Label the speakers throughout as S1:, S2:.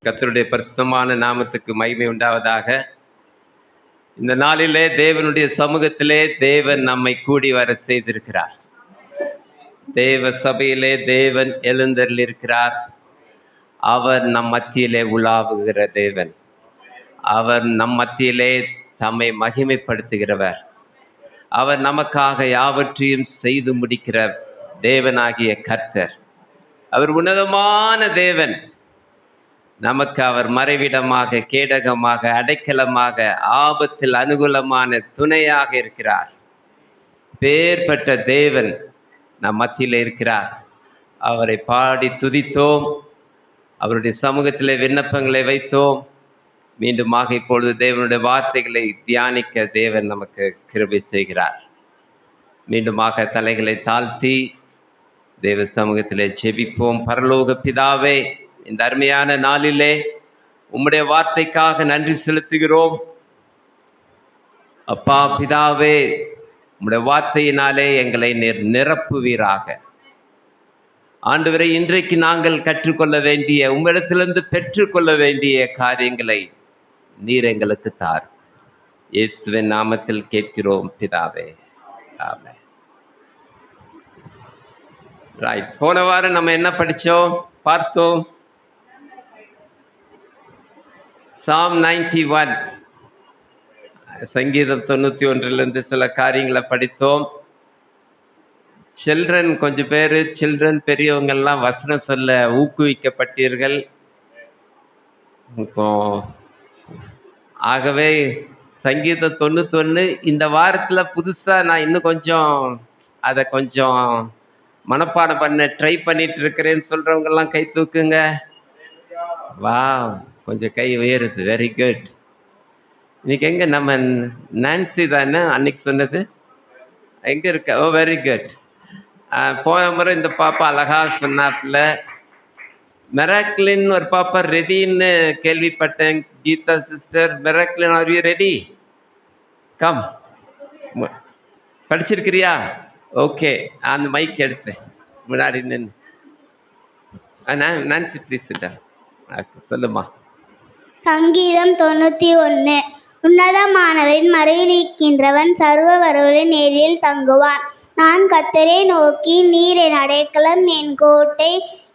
S1: கர்த்தருடைய பரிசுத்தமான நாமத்துக்கு மகிமை உண்டாவதாக. இந்த நாளிலே தேவனுடைய சமூகத்திலே தேவன் நம்மை கூடி வர செய்திருக்கிறார். தேவ சபையிலே தேவன் எழுந்தருளிருக்கிறார். அவர் நம் மத்தியிலே உலாவுகிற தேவன். அவர் நம் மத்தியிலே தம்மை மகிமைப்படுத்துகிறவர். அவர் நமக்காக யாவற்றையும் செய்து முடிக்கிற தேவனாகிய கர்த்தர். அவர் உன்னதமான தேவன். நமக்கு அவர் மறைவிடமாக, கேடகமாக, அடைக்கலமாக, ஆபத்தில் அனுகூலமான துணையாக இருக்கிறார். பேர்பட்ட தேவன் நம் மத்தியில் இருக்கிறார். அவரை பாடி துதித்தோம். அவருடைய சமூகத்திலே விண்ணப்பங்களை வைத்தோம். மீண்டுமாக இப்பொழுது தேவனுடைய வார்த்தைகளை தியானிக்க தேவன் நமக்கு கிருபை செய்கிறார். மீண்டுமாக தலைகளை தாழ்த்தி தேவ சமூகத்திலே ஜெபிப்போம். பரலோக பிதாவே, இந்த அருமையான நாளிலே உம்முடைய வார்த்தைக்காக நன்றி செலுத்துகிறோம். அப்பா பிதாவே, உம்முடைய வார்த்தையினாலே எங்களை நிரப்புவீராக. ஆண்டவரே, இன்றைக்கு நாங்கள் கற்றுக்கொள்ள வேண்டிய, உம்மிடத்திலிருந்து பெற்றுக்கொள்ள வேண்டிய காரியங்களை நீர் எங்களுக்கு தார். இயேசுவின் நாமத்தில் கேட்கிறோம் பிதாவே, ஆமென். ரைட், போன வாரம் நம்ம என்ன படிச்சோம், பார்த்தோம்? சாம் 91, சங்கீதம் 91 சில காரியங்களை படித்தோம். சில்ட்ரன் கொஞ்சம் பேர், சில்ட்ரன் பெரியவங்கெல்லாம் வசனம் சொல்ல ஊக்குவிக்கப்பட்டீர்கள். இப்போ ஆகவே சங்கீதம் 91 இந்த வாரத்துல புதுசா நான் இன்னும் கொஞ்சம் அதை கொஞ்சம் மனப்பாடம் பண்ண ட்ரை பண்ணிட்டு இருக்கிறேன்னு சொல்றவங்க எல்லாம் கை தூக்குங்க. வா, கொஞ்சம் கை உயருது. Very good. இன்னைக்கு எங்க நம்ம நான்சி தானே அன்னைக்கு சொன்னது, எங்க இருக்க? ஓ, வெரி குட். போன முறை இந்த பாப்பா அழகா சொன்னாப்புல. மெராக்லின் ஒரு பாப்பா ரெடின்னு கேள்விப்பட்டேன். கீதா சிஸ்டர், மெராக்லின், ஆர் யூ ரெடி? கம். படிச்சிருக்கிறியா? ஓகே, அந்த மைக் எடுத்தேன் முன்னாடி நின்று. நான்சி ப்ளீஸ் சொல்லுமா.
S2: சங்கீதம் 91. உன்னதமானவரின் மறைவில் இருக்கின்றவன் சர்வ வரவுகளின் நேரில் தங்குவான். நான் கர்த்தரை நோக்கி, நீர் என் அடைக்கலம், என் கோட்டை,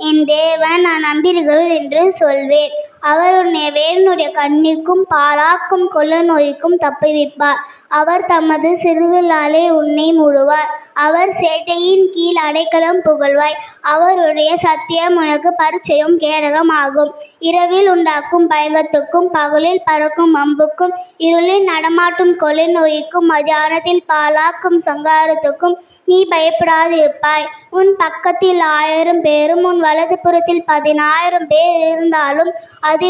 S2: என் தேவன், நான் நம்பியிருக்கிறேன் என்று சொல்வேன். அவர் உன்னை வேலனுடைய கண்ணிற்கும் பாழாக்கும் கொள்ள நோய்க்கும் தப்புவிப்பார். அவர் தமது சிறுவிலாலே உன்னை மூடுவார். அவர் சேட்டையின் கீழ் அடைக்கலம் புகழ்வாய். அவருடைய சத்தியம் உனக்கு பரிச்சயம் கேடகம் ஆகும். இரவில் உண்டாக்கும் பயங்கத்துக்கும், பகலில் பறக்கும் அம்புக்கும், இருளில் நடமாட்டும் கொள்ளை நோய்க்கும், மத்தியானத்தில் பாழாக்கும் சங்காரத்துக்கும் நீ பயப்படாதிருப்பாய். உன் பக்கத்தில் 1000 பேரும் உன் வலது புறத்தில் 10,000 பேர் இருந்தாலும் அது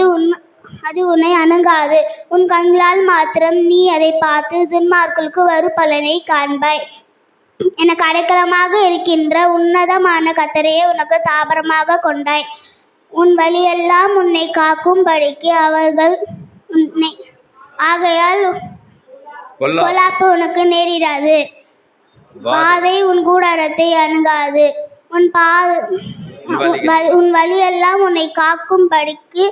S2: உன்னை அணுகாது. உன் கண்களால் மாத்திரம் நீ அதை பார்த்து துன்மார்களுக்கு வரும் பலனை காண்பாய். எனக்கு அடைக்கலமாக இருக்கின்ற உன்னதமான கர்த்தரையே உனக்கு தாபரமாக கொண்டாய். உன் வழியெல்லாம் உன்னை காக்கும்படிக்கு அவர்கள் உன்னை, ஆகையால் பொல்லாப்பு உனக்கு நேரிடாது. வாதை உன் கூடாரத்தை அணுகாது. உன் வழியெல்லாம் உன்னை காக்கும்படிக்கு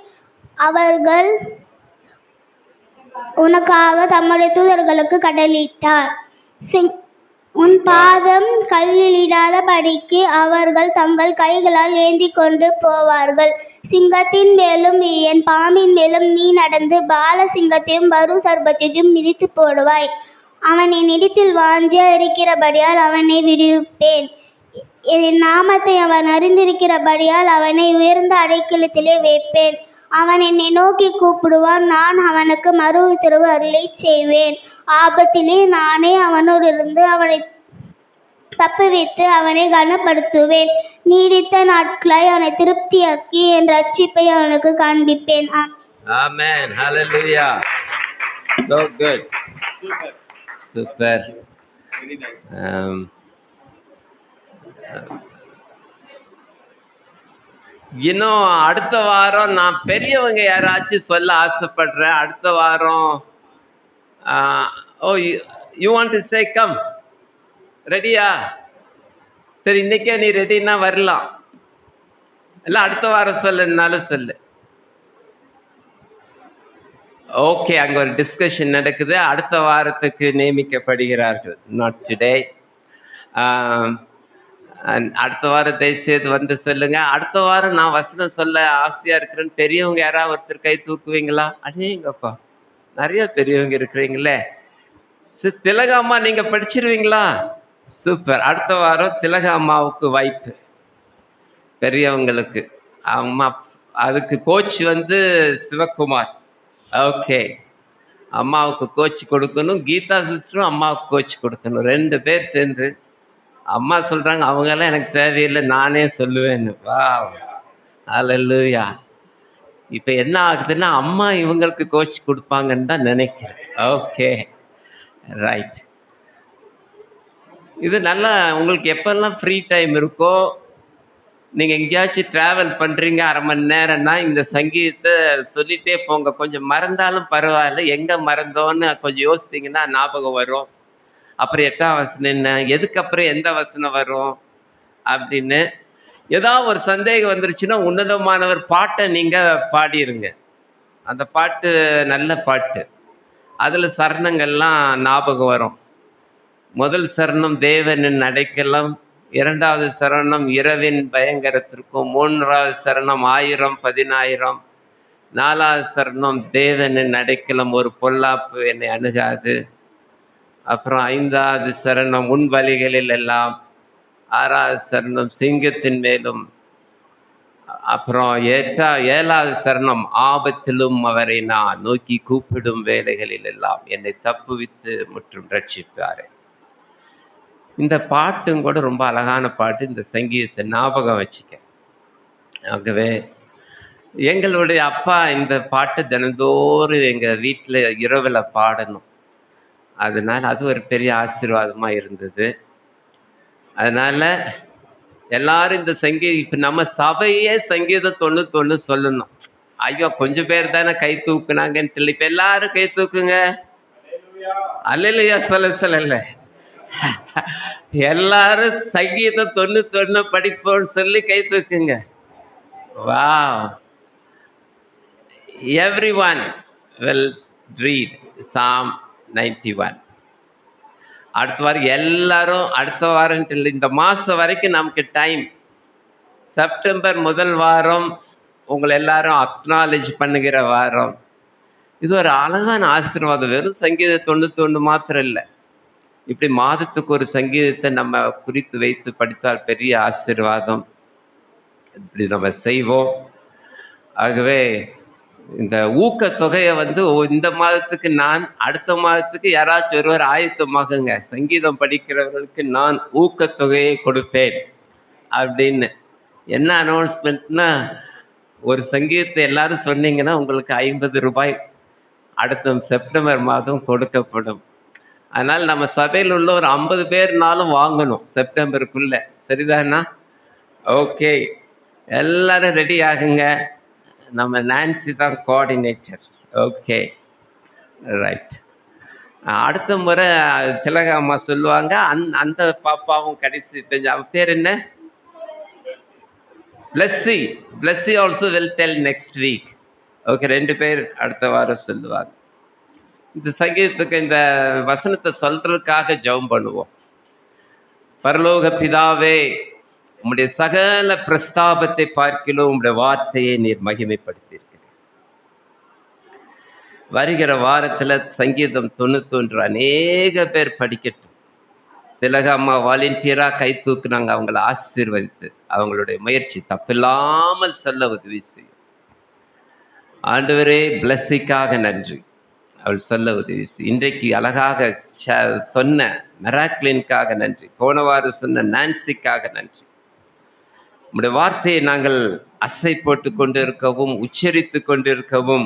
S2: அவர்கள் உனக்காக தம்முடைய தூதர்களுக்கு கட்டளையிட்டார். உன் பாதம் கல்லிடாதபடிக்கு அவர்கள் தங்கள் கைகளால் ஏந்தி கொண்டு போவார்கள். சிங்கத்தின் மேலும் என் பாம்பின் மேலும் நீ நடந்து பால சிங்கத்தையும் வரும் சர்ப்பத்தையும் மிதித்து போடுவாய். அவன் என் இடத்தில் வாஞ்சியா இருக்கிறபடியால் அவனை விடுவிப்பேன். என் நாமத்தை அவன் அறிந்திருக்கிறபடியால் அவனை உயர்ந்த அடைக்கலத்திலே வைப்பேன். அவன் என்னை நோக்கி கூப்பிடுவான், நான் அவனுக்கு மறு உத்தரவு அருளை செய்வேன். ஆபத்திலே நானே அவனோடு இருந்து அவனை தப்புவித்து அவனை கனப்படுத்துவேன். நீடித்த நாட்களாய் அவனை திருப்தியாக்கி என் ரட்சிப்பை அவனுக்கு காண்பிப்பேன்.
S1: ஆமென். ஹல்லேலூயா. So good. Super. இன்னும் அடுத்த வாரம் நான் பெரியவங்க யாராச்சும் சொல்ல ஆசைப்படுறேன். அடுத்த வாரம் oh, you want to say come. ரெடியா? சரி, இன்னைக்கே நீ ரெடின்னா வரலாம். இல்லை அடுத்த வாரம் சொல்லுனாலும் சொல்லு. ஓகே, அங்க ஒரு டிஸ்கஷன் நடக்குது. அடுத்த வாரத்துக்கு நியமிக்கப்படுகிறார்கள். Not today. அடுத்த வாரம் தயவுசெய்து வந்து சொல்லுங்க. அடுத்த வாரம் நான் வசனம் சொல்ல ஆசையா இருக்கிறேன்னு பெரியவங்க யாராவது ஒருத்தர் கை தூக்குவீங்களா? அடேங்கப்பா, நிறைய பெரியவங்க இருக்கிறீங்களே. திலகாமா நீங்க படிச்சிருவீங்களா? சூப்பர். அடுத்த வாரம் திலகாமாவுக்கு வாய்ப்பு, பெரியவங்களுக்கு. அம்மா, அதுக்கு கோச் வந்து சிவகுமார். ஓகே, அம்மாவுக்கு கோச் கொடுக்கணும். கீதா சிஸ்டரும் அம்மாவுக்கு கோச் கொடுக்கணும். 2 பேர் சேர்ந்து. அம்மா சொல்றாங்க அவங்க எல்லாம் எனக்கு தேவையில்லை, நானே சொல்லுவேன்னு. வா, அல்லேலூயா. இப்ப என்ன ஆகுதுன்னா அம்மா இவங்களுக்கு கோச் கொடுப்பாங்கன்னு தான் நினைக்கிறேன். Okay, right. இது நல்லா, உங்களுக்கு எப்பெல்லாம் ஃப்ரீ டைம் இருக்கோ, நீங்க எங்கேயாச்சும் டிராவல் பண்றீங்க 1/2 மணி நேரம்னா இந்த சங்கீதத்தை சொல்லிட்டே போங்க. கொஞ்சம் மறந்தாலும் பரவாயில்ல, எங்க மறந்தோன்னு கொஞ்சம் யோசித்தீங்கன்னா ஞாபகம் வரும். அப்புறம் 8ஆம் வசனம் என்ன, எதுக்கு அப்புறம் எந்த வசனம் வரும் அப்படின்னு ஏதாவது ஒரு சந்தேகம் வந்துருச்சுன்னா உன்னதமானவர் பாட்டை நீங்க பாடிருங்க. அந்த பாட்டு நல்ல பாட்டு, அதுல சரணங்கள்லாம் ஞாபகம் வரும். முதல் சரணம் தேவனின் அடைக்கலம், 2வது சரணம் இரவின் பயங்கரத்திற்கும், 3வது சரணம் 1000 10,000, 4வது சரணம் தேவனின் அடைக்கலம் ஒரு பொல்லாப்பு என்னை அணுகாது, அப்புறம் 5வது சரணம் உன் வழிகளில் எல்லாம், 6வது சரணம் சிங்கத்தின் மேலும், அப்புறம் 7வது சரணம் ஆபத்திலும் அவரை நான் நோக்கி கூப்பிடும் வேலைகளில் எல்லாம் என்னை தப்புவித்து முற்றும் ரட்சிப்பாரு. இந்த பாட்டும் கூட ரொம்ப அழகான பாட்டு. இந்த சங்கீதத்தை ஞாபகம் வச்சுக்க. ஆகவே எங்களுடைய அப்பா இந்த பாட்டு தினந்தோறும் எங்க வீட்டுல இரவுல பாடணும். அதனால அது ஒரு பெரிய ஆசீர்வாதமா இருந்தது. அதனால எல்லாரும் இந்த சங்கீதம், இப்ப நம்ம சபையே சங்கீதம் 91 சொல்லணும். ஐயோ, கொஞ்சம் பேர் தானே கை தூக்குனாங்கன்னு சொல்லி இப்ப எல்லாரும் கை தூக்குங்க. அல்லேலூயா சொல்லல. எல்லாரும் சங்கீதம் 91 படிப்போம்னு சொல்லி கை தூக்குங்க. Wow, everyone will read Psalm 91. அடுத்த வாரம் எல்லாரும், அடுத்த வாரம் இல்லை, இந்த மாசம் வரைக்கும் நமக்கு டைம். செப்டம்பர் முதல் வாரம் உங்களை எல்லாரும் அக்னாலேஜ் பண்ணுகிற வாரம். இது ஒரு அழகான ஆசீர்வாதம். வெறும் சங்கீதம் 91 மாத்திரம் இல்லை, இப்படி மாதத்துக்கு ஒரு சங்கீதத்தை நம்ம குறித்து வைத்து படித்தால் பெரிய ஆசீர்வாதம். இப்படி நம்ம செய்வோம். ஆகவே இந்த ஊக்கத்தொகையை வந்து இந்த மாதத்துக்கு நான், அடுத்த மாதத்துக்கு யாராச்சும் ஒருவர் ஆயத்தமாகுங்க, சங்கீதம் படிக்கிறவர்களுக்கு நான் ஊக்கத்தொகையை கொடுப்பேன் அப்படின்னு. என்ன அனௌன்ஸ்மெண்ட்னா, ஒரு சங்கீதத்தை எல்லாரும் சொன்னீங்கன்னா உங்களுக்கு 50 ரூபாய் அடுத்த செப்டம்பர் மாதம் கொடுக்கப்படும். அதனால நம்ம சபையில் உள்ள ஒரு 50 பேர்னாலும் வாங்கணும் செப்டம்பருக்குள்ள. சரிதானா? ஓகே, எல்லாரும் ரெடி ஆகுங்க. நம்ம நான்சி தான் கோஆர்டினேட்டர். Okay, right. அடுத்த முறை திலகம்மா சொல்லுவாங்க. அந்த பாப்பாவும் கடைசி பேர் என்ன, Blessy. Blessy also will tell next week. Okay, 2 பேர் அடுத்த வாரம் சொல்லுவாங்க. இந்த சங்கீதத்துக்கு இந்த வசனத்தை சொல்றதுக்காக ஜெபம் பண்ணுவோம். பரலோக பிதாவே, உம்முடைய சகல பிரஸ்தாபத்தை பார்க்கிலும் உம்முடைய வார்த்தையை நீர் மகிமைப்படுத்தியிருக்கிறீர். வருகிற வாரத்துல சங்கீதம் 91 அநேக பேர் படிக்கட்டும். திலகம்மா வாலண்டியரா கை தூக்குனாங்க, அவங்களை ஆசீர்வதித்து அவங்களுடைய முயற்சி தப்பில்லாமல் சொல்ல உதவி செய்யும். ஆண்டவரே, பிளஸ்ஸிக்காக நன்றி. அவள் சொல்ல உதவி செய்யும். இன்றைக்கு அழகாக சொன்ன மெராக்லின்காக நன்றி. போன வாரம் சொன்ன நான்சிக்காக நன்றி. உம்முடைய வார்த்தையை நாங்கள் அசை போட்டு கொண்டிருக்கவும் உச்சரித்து கொண்டிருக்கவும்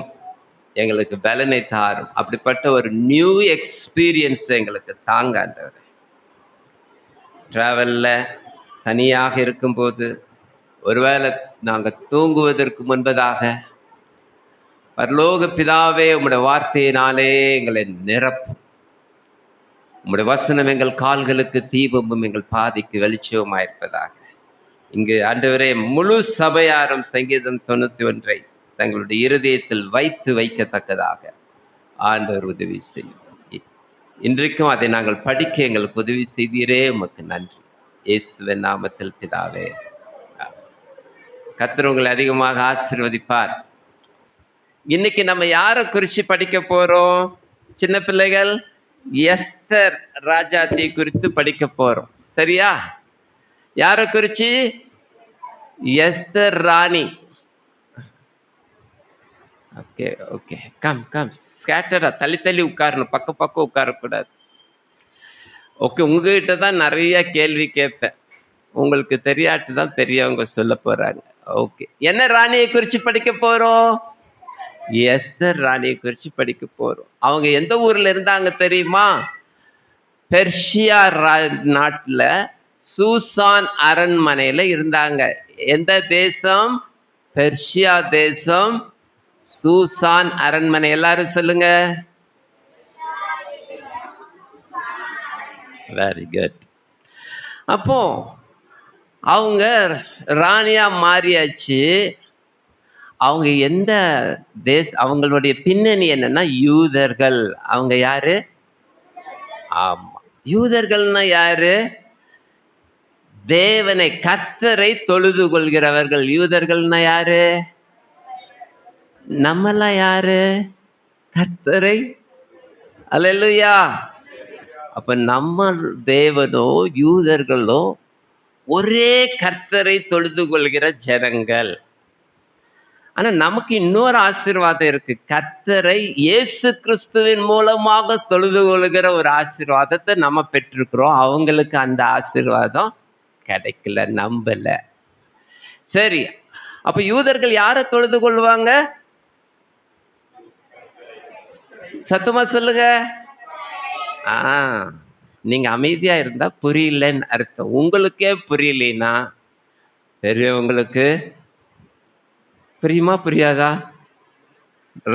S1: எங்களுக்கு பலனை தாரும். அப்படிப்பட்ட ஒரு நியூ எக்ஸ்பீரியன்ஸ் எங்களுக்கு தாங்க ஆண்டவரே. டிராவல்ல தனியாக இருக்கும்போது, ஒருவேளை நாங்கள் தூங்குவதற்கு முன்பதாக, பரலோக பிதாவே, உம்முடைய வார்த்தையினாலே எங்களை நிரப்பும். உம்முடைய வசனம் எங்கள் கால்களுக்கு தீபமும் எங்கள் பாதைக்கு வெளிச்சமாயிருப்பதாக. இங்கு ஆண்டவரே, முழு சபையாரும் சங்கீதம் 91 தங்களுடைய இருதயத்தில் வைக்கத்தக்கதாக ஆண்டவர் உதவி செய்யும். இன்றைக்கும் அதை நாங்கள் படிக்க எங்களுக்கு உதவி செய்தீரே, உமக்கு நன்றி. இயேசுவின் நாமத்தில் பிதாவே. கர்த்தர் உங்களை அதிகமாக ஆசீர்வதிப்பார். இன்னைக்கு நம்ம யாரை குறிச்சு படிக்க போறோம்? சின்ன பிள்ளைகள், எஸ்தர் ராஜாத்தி குறித்து படிக்க போறோம். சரியா? யாரை குறிச்சு? எஸ்தர் ராணி. ஓகே ஓகே, கம் கம், ஸ்கேட்டரா தள்ளி தள்ளி உட்காரணும், பக்கம் உட்காரக்கூடாது. ஓகே, உங்ககிட்ட தான் நிறைய கேள்வி கேட்பேன், உங்களுக்கு தெரியாட்டு தான் பெரியவங்க சொல்ல போறாங்க. ஓகே, என்ன ராணியை குறிச்சு படிக்க போறோம்? எஸ்தர் ராணியை குறிச்சு படிக்க போறோம். அவங்க எந்த ஊர்ல இருந்தாங்க தெரியுமா? பெர்ஷியா நாட்டுல சூசான் அரண்மனையில இருந்தாங்க. எந்த தேசம்? பெர்ஷியா தேசம், சூசான் அரண்மனை. எல்லாரும் சொல்லுங்க. Very good. அப்போ அவங்க ராணியா மாறியாச்சு. அவங்க எந்த அவங்களுடைய பின்னணி என்னன்னா யூதர்கள். அவங்க யாரு? ஆமா, யூதர்கள்னா யாரு? தேவனை, கர்த்தரை தொழுது கொள்கிறவர்கள். யூதர்கள்னா யாரு? நம்மெல்லாம் யாரு? கர்த்தரை. அல்லேலூயா. அப்ப நம்ம தேவனோ யூதர்களோ ஒரே கர்த்தரை தொழுது கொள்கிற ஜனங்கள். ஆனா நமக்கு இன்னொரு ஆசீர்வாதம் இருக்கு. கர்த்தரை இயேசு கிறிஸ்துவின் மூலமாக தொழுது கொள்கிற ஒரு ஆசீர்வாதத்தை நம்ம பெற்றிருக்கிறோம். அவங்களுக்கு அந்த ஆசீர்வாதம் கிடைக்கல, நம்பல. சரி, அப்ப யூதர்கள் யாரை தொழுது கொள்வாங்க? சத்தமா சொல்லுங்க. நீங்க அமைதியா இருந்தா புரியலன்னு அர்த்தம். உங்களுக்கே புரியலனா பெரியவங்களுக்கு புரியுமா புரியாதா?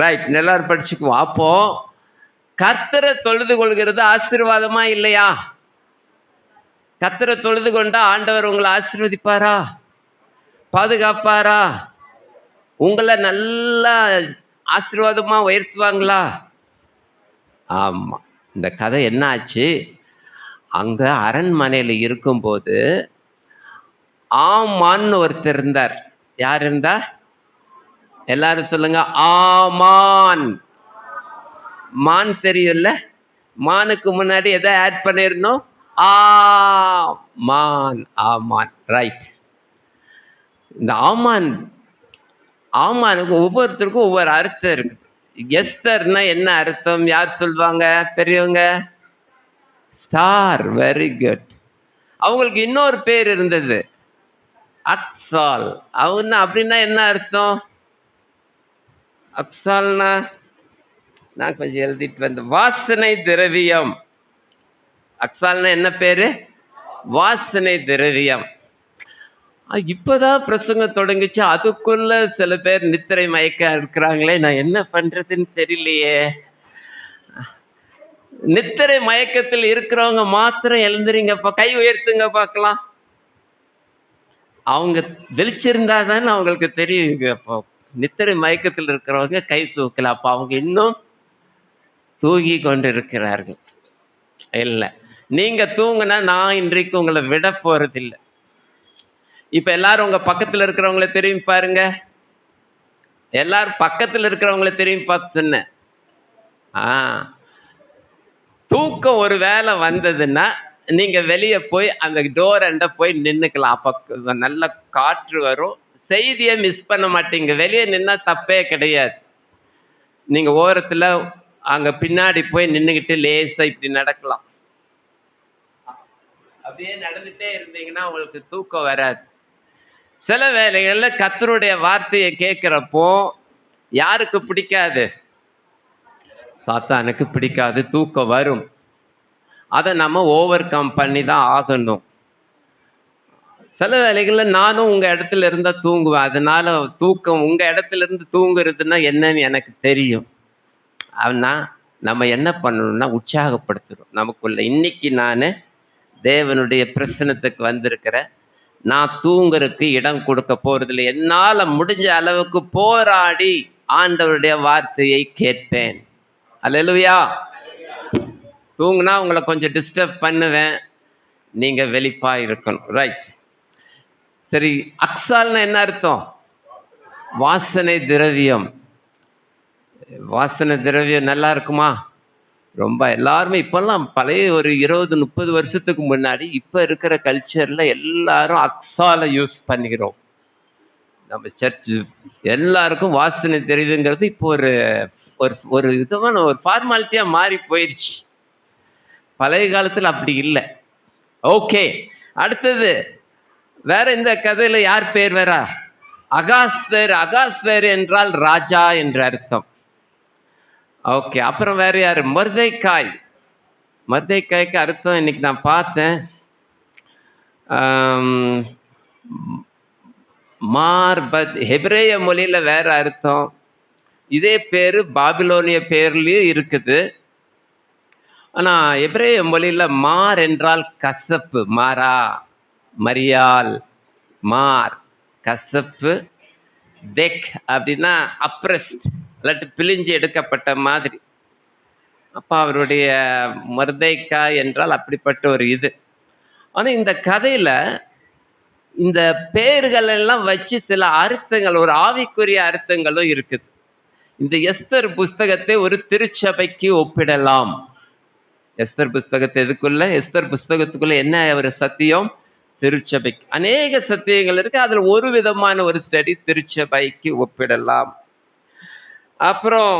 S1: ரைட், எல்லாரும் படிச்சுக்குவோம். அப்போ கர்த்தரை தொழுது கொள்கிறது ஆசீர்வாதமா இல்லையா? கர்த்தரை தொழுது கொண்டா ஆண்டவர் உங்களை ஆசீர்வதிப்பாரா? பாதுகாப்பாரா? உங்களை நல்லா ஆசீர்வாதமா உயர்த்துவாங்களா? ஆமா. இந்த கதை என்ன ஆச்சு? அங்க அரண்மனையில இருக்கும்போது ஆமான்னு ஒருத்தர் இருந்தார். யார் இருந்தா? எல்லாரும் சொல்லுங்க. ஆமான். மான் தெரியும்ல? மானுக்கு முன்னாடி எதை ஆட் பண்ணிருந்தோம்? மான். ஆமான். ரைட். இந்த ஆமானுக்கு ஒவ்வொருத்தருக்கும் ஒவ்வொரு அர்த்தம் இருக்கு. எஸ்தர்னா என்ன அர்த்தம்? யார் சொல்லுவாங்க? பெரியவங்க. ஸ்டார். Very good. அவங்களுக்கு இன்னொரு பேர் இருந்தது, அக்சால். அவங்க அப்படின்னா என்ன அர்த்தம்? அக்சால்னா நான் கொஞ்சம் எழுதிட்டு வந்தேன். வாசனை திரவியம். அக்சால்னா என்ன பேரு? வாசனை திரவியம். இப்பதான் பிரசங்கம் தொடங்கிச்சு, அதுக்குள்ள சில பேர் நித்திரை மயக்க இருக்கிறாங்களே, நான் என்ன பண்றதுன்னு தெரியலையே. நித்திரை மயக்கத்தில் இருக்கிறவங்க மாத்திரம் எழுந்துறீங்கப்பா, கை உயர்த்துங்க பார்க்கலாம். அவங்க வெளிச்சிருந்தா தானே அவங்களுக்கு தெரியும். அப்போ நித்திரை மயக்கத்தில் இருக்கிறவங்க கை தூக்கல, அப்ப அவங்க இன்னும் தூங்கி கொண்டு இருக்கிறார்கள். இல்ல, நீங்க தூங்குனா நான் இன்றைக்கு உங்களை விட போறதில்லை. இப்ப எல்லாரும் உங்க பக்கத்துல இருக்கிறவங்கள தெரியும் பாருங்க. எல்லாரும் பக்கத்துல இருக்கிறவங்கள தெரியும் பார்த்து சொன்னேன். தூக்கம் ஒரு வேலை வந்ததுன்னா நீங்க வெளியே போய் அந்த டோர் அண்ட போய் நின்னுக்கலாம். அப்ப நல்ல காற்று வரும், செய்தியை மிஸ் பண்ண மாட்டீங்க. வெளியே நின்னா தப்பே கிடையாது. நீங்க ஓரத்துல அங்க பின்னாடி போய் நின்னுகிட்டு லேசா இப்படி நடக்கலாம். அப்படியே நடந்துட்டே இருந்தீங்கன்னா உங்களுக்கு தூக்கம் வராது. சில வேளைகள்ல கர்த்தருடைய வார்த்தையை கேட்கிறப்போ யாருக்கு பிடிக்காது? சாத்தானுக்கு பிடிக்காது, தூக்கம் வரும். அதை நம்ம ஓவர் கம் பண்ணி தான் ஆகணும். சில வேளைகள்ல நானும் உங்க இடத்துல இருந்தா தூங்குவேன். அதனால தூக்கம் உங்க இடத்துல இருந்து தூங்குறதுன்னா என்னன்னு எனக்கு தெரியும். ஆனா நம்ம என்ன பண்ணணும்னா உற்சாகப்படுத்தணும் நமக்குள்ள. இன்னைக்கு நான் தேவனுடைய பிரசனத்துக்கு வந்திருக்கிறேன். நான் தூங்குறதுக்கு இடம் கொடுக்க போறதில்லை. என்னால முடிஞ்ச அளவுக்கு போராடி ஆண்டவருடைய வார்த்தையை கேட்பேன். அல்லேலூயா. தூங்குனா உங்களை கொஞ்சம் டிஸ்டர்ப் பண்ணுவேன், நீங்க வெளிப்பா இருக்கணும். ரைட். சரி, அக்ஸால்னா என்ன அர்த்தம்? வாசனை திரவியம். வாசனை திரவியம் நல்லா இருக்குமா? ரொம்ப எல்லாருமே இப்பெல்லாம் பழைய ஒரு 20-30 வருஷத்துக்கு முன்னாடி இப்ப இருக்கிற கல்ச்சர்ல எல்லாரும் அக்ஸால யூஸ் பண்ணிக்கிறோம். நம்ம சர்ச் எல்லாருக்கும் வாசனை தெரியுதுங்கிறது இப்போ ஒரு ஒரு ஒரு விதமான ஒரு ஃபார்மாலிட்டியா மாறி போயிடுச்சு. பழைய காலத்துல அப்படி இல்லை. ஓகே, அடுத்தது வேற இந்த கதையில யார் பேர் வேற? அகாஸ்வேர். அகாஸ்வேர் என்றால் ராஜா என்ற அர்த்தம். ஓகே, அப்புறம் வேற யாரு? மொர்தெக்காய். மொர்தெக்காய்க்கு அர்த்தம் இன்னைக்கு நான் பார்த்தேன். மார்பத். ஹெப்ரேய மொழியில வேற அர்த்தம். இதே பேரு பாபிலோனிய பேர்லயும் இருக்குது. ஆனா எபிரேய மொழியில மார் என்றால் கசப்பு. மாரா, மரியால், மார் கசப்பு. தெக் அப்படின்னா அப்ரஸ்ட், இல்லாட்டி பிழிஞ்சு எடுக்கப்பட்ட மாதிரி. அப்ப அவருடைய மொர்தெக்காய் என்றால் அப்படிப்பட்ட ஒரு இது. ஆனா இந்த கதையில இந்த பேர்கள் எல்லாம் வச்சு சில அர்த்தங்கள், ஒரு ஆவிக்குரிய அர்த்தங்களும் இருக்குது. இந்த எஸ்தர் புஸ்தகத்தை ஒரு திருச்சபைக்கு ஒப்பிடலாம். எஸ்தர் புஸ்தகத்தை எதுக்குள்ள? எஸ்தர் புஸ்தகத்துக்குள்ள என்ன ஒரு சத்தியம்? திருச்சபைக்கு அநேக சத்தியங்கள் இருக்கு. அதுல ஒரு விதமான ஒரு ஸ்டடி திருச்சபைக்கு ஒப்பிடலாம். அப்புறம்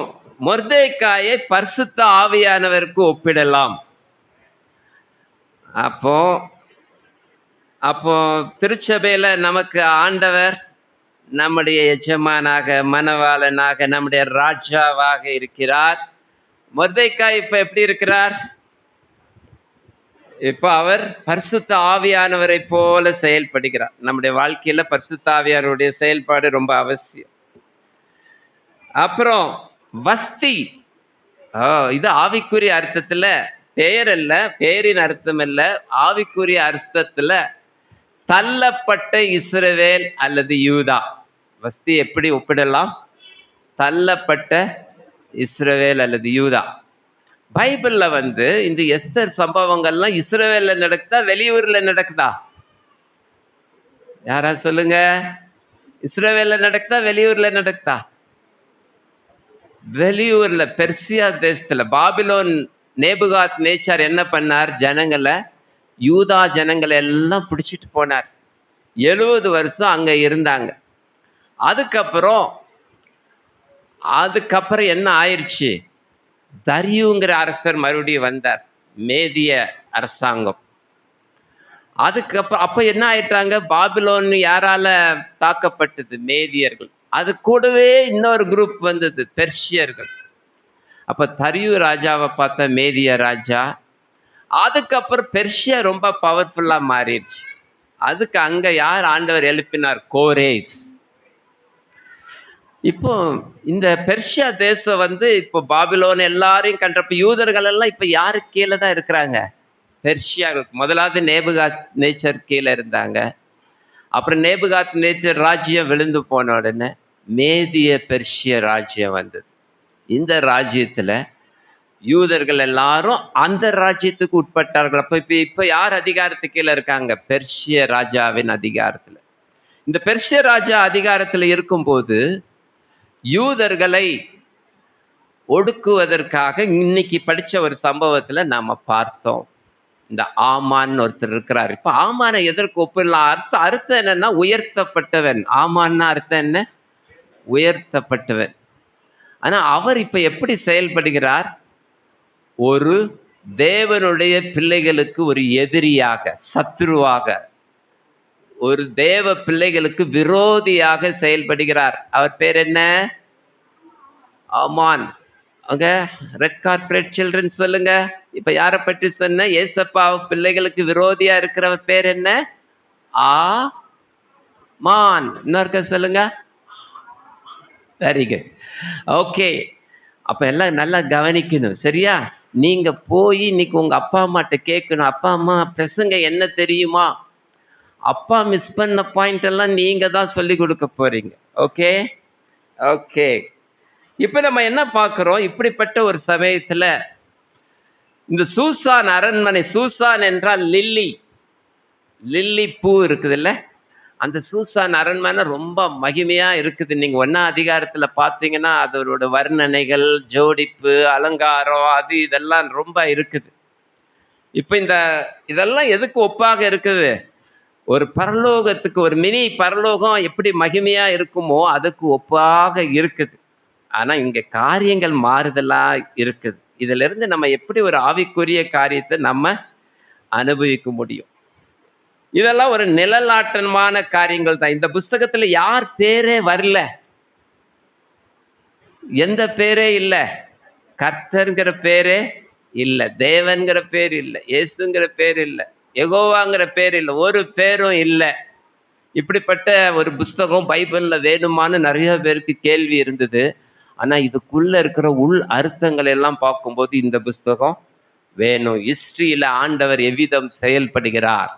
S1: மொர்தெக்காயை பரிசுத்த ஆவியானவருக்கு ஒப்பிடலாம். அப்போ அப்போ திருச்சபையில நமக்கு ஆண்டவர் நம்முடைய எஜமானாக, மனவாளனாக, நம்முடைய ராஜாவாக இருக்கிறார். மொர்தெக்காய் இப்ப எப்படி இருக்கிறார்? இப்ப அவர் பரிசுத்த ஆவியானவரை போல செயல்படுகிறார். நம்முடைய வாழ்க்கையில பரிசுத்த ஆவியானவருடைய செயல்பாடு ரொம்ப அவசியம். அப்புறம் வஸ்தி. இது ஆவிக்குரிய அர்த்தத்துல, பெயர் அல்ல, பெயரின் அர்த்தம் அல்ல, ஆவிக்குரிய அர்த்தத்துல தள்ளப்பட்ட இஸ்ரவேல் அல்லது யூதா. வஸ்தி எப்படி ஒப்பிடலாம்? தள்ளப்பட்ட இஸ்ரவேல் அல்லது யூதா. பைபிள்ல இந்த எஸ்தர் சம்பவங்கள்லாம் இஸ்ரவேல்ல நடக்குதா, வெளியூர்ல நடக்குதா? யாரா சொல்லுங்க. இஸ்ரவேல்ல நடக்குதா, வெளியூர்ல நடக்குதா? வெளியூர்ல, பெர்சியா தேசத்துல. பாபிலோன் நேபுகாத் நேச்சார் என்ன பண்ணார்? ஜனங்களை, யூதா ஜனங்களை எல்லாம் பிடிச்சிட்டு போனார். 70 வருஷம் அங்க இருந்தாங்க. அதுக்கப்புறம் என்ன ஆயிடுச்சு? தரியுங்கிற அரசர் மறுபடியும் வந்தார், மேதிய அரசாங்கம். அதுக்கப்புறம் அப்ப என்ன ஆயிட்டாங்க? பாபிலோன் யாரால தாக்கப்பட்டது? மேதியர்கள். அது கூடவே இன்னொரு குரூப் வந்தது, பெர்ஷியர்கள். அப்ப தரியு ராஜாவை பார்த்த மேதிய ராஜா. அதுக்கப்புறம் பெர்ஷியா ரொம்ப பவர்ஃபுல்லா மாறிடுச்சு. அதுக்கு அங்க யார் ஆண்டவர் எழுப்பினார்? கோரேஸ். இப்போ இந்த பெர்ஷியா தேசம் இப்போ பாபிலோன் எல்லாரையும் கண்டப்ப யூதர்கள் எல்லாம் இப்ப யாரு கீழே தான் இருக்கிறாங்க? பெர்ஷியா. முதலாவது நேபுகாத் நேச்சர் கீழே இருந்தாங்க. அப்புறம் நேபுகாத் நேச்சர் ராஜ்யம் விழுந்து போன உடனே மேதிய பெர்ஷிய ராஜ்யம் வந்தது. இந்த ராஜ்யத்துல யூதர்கள் எல்லாரும் அந்த ராஜ்யத்துக்கு உட்பட்டார்கள். அப்ப இப்ப யார் அதிகாரத்துக்கு கீழே இருக்காங்க? பெர்ஷிய ராஜாவின் அதிகாரத்துல. இந்த பெர்ஷிய ராஜா அதிகாரத்துல இருக்கும்போது யூதர்களை ஒடுக்குவதற்காக இன்னைக்கு படிச்ச ஒரு சம்பவத்துல நாம பார்த்தோம். இந்த ஆமான் ஒருத்தர் இருக்கிறார். இப்ப ஆமானை எதற்கு ஒப்பிடலாம்? அர்த்தம் என்னன்னா உயர்த்தப்பட்டவன். ஆமான்னா அர்த்தம் என்ன? உயர்த்தப்பட்டவன். ஆனா அவர் இப்ப எப்படி செயல்படுகிறார்? ஒரு தேவனுடைய பிள்ளைகளுக்கு ஒரு எதிரியாக, சத்துருவாக, ஒரு தேவ பிள்ளைகளுக்கு விரோதியாக செயல்படுகிறார். அவர் பேர் என்ன? ஆமான். ரெட் கார்பரேட் சில்ட்ரன் சொல்லுங்க. இப்ப யார பற்றி சொன்ன? ஏசப்பா பிள்ளைகளுக்கு விரோதியா இருக்கிறவர் பேர் என்ன? ஆமான். இன்னொருக்க சொல்லுங்க. Very good. ஓகே, அப்ப எல்லாம் நல்லா கவனிக்கணும், சரியா? நீங்க போய் இன்னைக்கு உங்க அப்பா அம்மாட்ட கேட்கணும், அப்பா அம்மா பிரசங்க என்ன தெரியுமா? அப்பா மிஸ் பண்ண பாயிண்ட் எல்லாம் நீங்க தான் சொல்லி கொடுக்க போறீங்க. Okay okay. இப்ப நம்ம என்ன பார்க்கிறோம்? இப்படிப்பட்ட ஒரு சமயத்துல இந்த சூசான் அரண்மனை, சூசான் என்றால் லில்லி, லில்லி பூ இருக்குதுல்ல, அந்த சூசான் அரண்மனை ரொம்ப மகிமையா இருக்குது. நீங்க 1ஆம் அதிகாரத்துல பாத்தீங்கன்னா அதோட வர்ணனைகள், ஜோடிப்பு, அலங்காரம், அது இதெல்லாம் ரொம்ப இருக்குது. இப்ப இதெல்லாம் எதுக்கு ஒப்பாக இருக்குது? ஒரு பரலோகத்துக்கு, ஒரு மினி பரலோகம் எப்படி மகிமையா இருக்குமோ அதுக்கு ஒப்பாக இருக்குது. ஆனா இங்க காரியங்கள் மாறுதலா இருக்குது. இதுல இருந்து நம்ம எப்படி ஒரு ஆவிக்குரிய காரியத்தை நம்ம அனுபவிக்க முடியும்? இதெல்லாம் ஒரு நிழலாட்டமான காரியங்கள் தான். இந்த புஸ்தகத்துல யார் பேரே வரல, எந்த பேரே இல்ல, கர்த்தர்ங்கிற பேரே இல்ல, தேவன்கிற பேர் இல்ல, இயேசுங்கிற பேர் இல்ல, யெகோவாங்கிற பேர் இல்ல, ஒரு பேரும் இல்ல. இப்படிப்பட்ட ஒரு புஸ்தகம் பைபிள்ல வேணுமான்னு நிறைய பேருக்கு கேள்வி இருந்தது. ஆனா இதுக்குள்ள இருக்கிற உள் அர்த்தங்கள் எல்லாம் பார்க்கும்போது இந்த புஸ்தகம் வேணும். ஹிஸ்டரியில ஆண்டவர் எவ்விதம் செயல்படுகிறார்,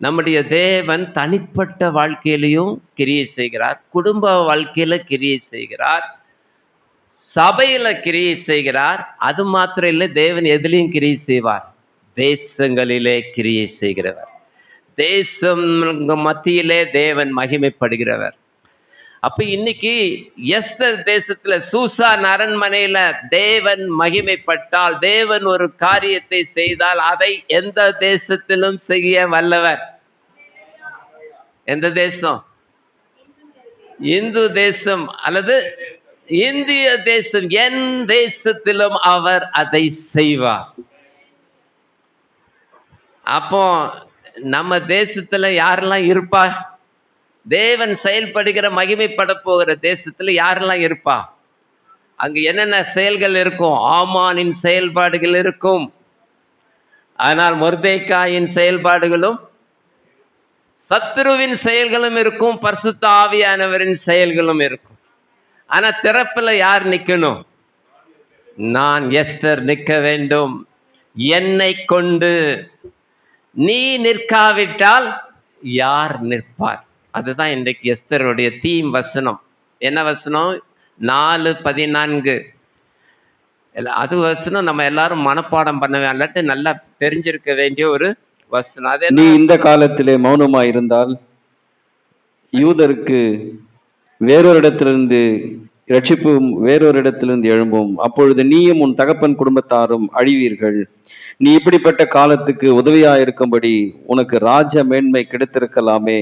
S1: நம்முடைய தேவன் தனிப்பட்ட வாழ்க்கையிலையும் கிரியை செய்கிறார், குடும்ப வாழ்க்கையில கிரியை செய்கிறார், சபையில கிரியை செய்கிறார். அது மாத்திரம் இல்லை, தேவன் எதிலையும் கிரியை செய்வார், தேசங்களிலே கிரியை செய்கிறவர், தேசம் மத்தியிலே தேவன் மகிமைப்படுகிறவர். அப்ப இன்னைக்கு எஸ்தர் தேசத்துல, சூசான் அரண்மனையில தேவன் மகிமைப்பட்டால், தேவன் ஒரு காரியத்தை செய்தால் அதை எந்த தேசத்திலும் செய்ய வல்லவர். எந்த தேசம்? இந்து தேசம் அல்லது இந்திய தேசம், என் தேசத்திலும் அவர் அதை செய்வார். அப்போ நம்ம தேசத்துல யாரெல்லாம் இருப்பா? தேவன் செயல்படுகிற, மகிமைப்பட போகிற தேசத்துல யாரெல்லாம் இருப்பா? அங்க என்னென்ன செயல்கள் இருக்கும்? ஆமானின் செயல்பாடுகள் இருக்கும். ஆனால் மொர்தெக்காயின் செயல்பாடுகளும், சத்துருவின் செயல்களும் இருக்கும், பரிசுத்த ஆவியானவரின் செயல்களும் இருக்கும். ஆனா திறப்புல யார் நிக்கணும்? நான் எஸ்தர் நிற்க வேண்டும். என்னை கொண்டு நீ நிற்காவிட்டால் யார் நிற்பார்? அதுதான் இன்றைக்கு எஸ்தருடைய தீம் வசனம். என்ன வசனம்? 4:14. அது வசனம் நம்ம எல்லாரும் மனப்பாடம் பண்ண இல்லாட்டி நல்லா தெரிஞ்சிருக்க வேண்டிய ஒரு வசனம். அதே
S3: நீ இந்த காலத்திலே மௌனமாய் இருந்தால் யூதருக்கு வேறொரு இடத்திலிருந்து ரட்சிப்பும் வேறொரு இடத்திலிருந்து எழும்பும். அப்பொழுது நீயும் உன் தகப்பன் குடும்பத்தாரும் அழிவீர்கள். நீ இப்படிப்பட்ட காலத்துக்கு உதவியா இருக்கும்படி உனக்கு ராஜ மேன்மை கிடைத்திருக்கலாமே,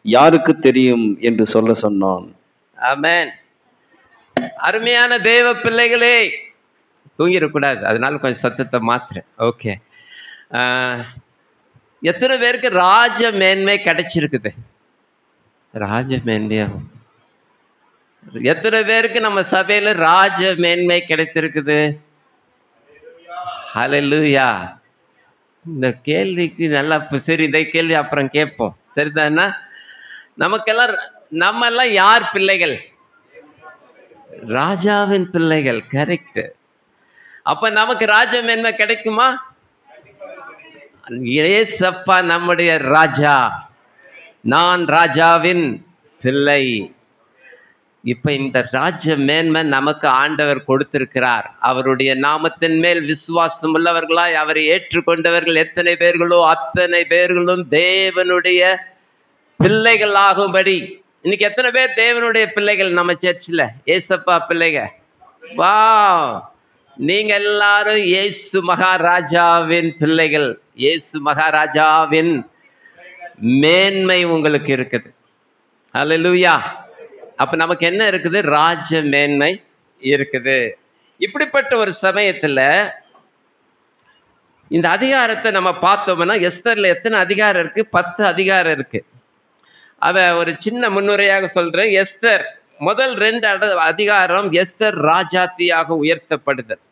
S3: யாருக்கு தெரியும் என்று சொல்ல சொன்னான்.
S1: ஆமென். அருமையான தேவ பிள்ளைகளே, தூங்கிடக்கூடாது, அதனால கொஞ்சம் சத்தத்தை மாத்துறேன். ஓகே. எத்தனை பேருக்கு ராஜ மேன்மை கிடைச்சிருக்குது? ராஜ மேன்மையாகும். எத்தனை பேருக்கு நம்ம சபையில ராஜ மேன்மை கிடைத்திருக்குது? ஹல்லேலூயா. இந்த கேள்விக்கு நல்லா சரி, இந்த கேள்வி அப்புறம் கேட்போம், சரிதானா? நமக்கெல்லாம், நம்ம எல்லாம் யார் பிள்ளைகள்? ராஜாவின் பிள்ளைகள். கரெக்ட். அப்ப நமக்கு ராஜ மேன்மை கிடைக்குமா? ஏசப்பா நம்முடைய ராஜா, நான் ராஜாவின் பிள்ளை. இப்ப இந்த ராஜ மேன்மை நமக்கு ஆண்டவர் கொடுத்திருக்கிறார். அவருடைய நாமத்தின் மேல் விசுவாசம் உள்ளவர்களாய் அவரை ஏற்றுக்கொண்டவர்கள் எத்தனை பேர்களோ அத்தனை பேர்களும் தேவனுடைய பிள்ளைகள் ஆகும்படி. இன்னைக்கு எத்தனை பேர் தேவனுடைய பிள்ளைகள் நம்ம சர்ச்சில்? ஏசப்பா பிள்ளைங்க. வா, நீங்க எல்லாரும் இயேசு மகாராஜாவின் பிள்ளைகள். இயேசு மகாராஜாவின் மேன்மை உங்களுக்கு இருக்குது. ஹல்லேலூயா. அப்ப நமக்கு என்ன இருக்குது? ராஜ மேன்மை இருக்குது. இப்படிப்பட்ட ஒரு சமயத்துல இந்த அதிகாரத்தை நம்ம பார்த்தோம்னா, எஸ்தர்ல எத்தனை அதிகாரம் இருக்கு? 10 அதிகாரம் இருக்கு. அத ஒரு சின்ன முன்னுரையாக சொல்றேன். எஸ்தர் முதல் 2 அதிகாரம் எஸ்தர் ராஜாத்தியாக உயர்த்தப்படுதல்.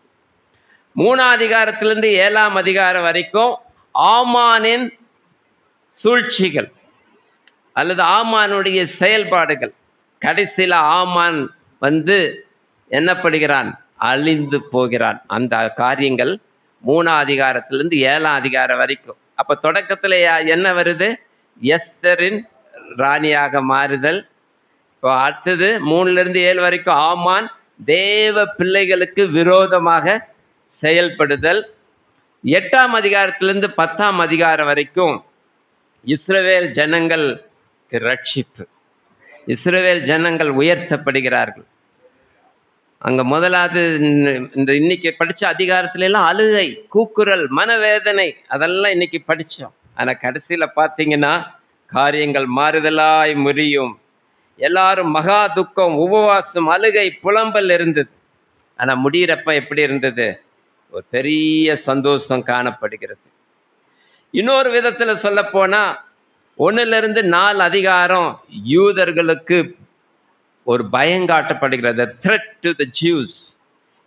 S1: 3ஆம் அதிகாரத்திலிருந்து 7ஆம் அதிகாரம் வரைக்கும் ஆமானின் சூழ்ச்சிகள் அல்லது ஆமானுடைய செயல்பாடுகள். கடைசியில ஆமான் என்னப்படுகிறான்? அழிந்து போகிறான். அந்த காரியங்கள் 3ஆம் அதிகாரத்திலிருந்து 7ஆம் அதிகாரம் வரைக்கும். அப்ப தொடக்கத்துல என்ன வருது? எஸ்தரின் ராணியாக மாறுதல். இப்போ அடுத்தது 3-7 வரைக்கும் ஆமான் தேவ பிள்ளைகளுக்கு விரோதமாக செயல்படுதல். 8ஆம் அதிகாரத்திலிருந்து 10ஆம் அதிகாரம் வரைக்கும் இஸ்ரவேல் ஜனங்கள் ரட்சிப்பு. இஸ்ரவேல் ஜனங்கள் உயர்த்தப்படுகிறார்கள். அங்க முதலாவது இந்த இன்னைக்கு படிச்ச அதிகாரத்துல எல்லாம் அழுகை, கூக்குரல், மனவேதனை அதெல்லாம் இன்னைக்கு படிச்சோம். ஆனா கடைசியில பாத்தீங்கன்னா காரியங்கள் மாறுதலாய் முறியும். எல்லாரும் மகா துக்கம், உபவாசம், அழுகை, புலம்பல் இருந்தது. ஆனா முடியிறப்ப எப்படி இருந்தது? ஒரு பெரிய சந்தோஷம் காணப்படுகிறது. இன்னொரு விதத்துல சொல்ல போனா 1-4 அதிகாரம் யூதர்களுக்கு ஒரு பயங்காட்டப்படுகிறது. Threat to the Jews.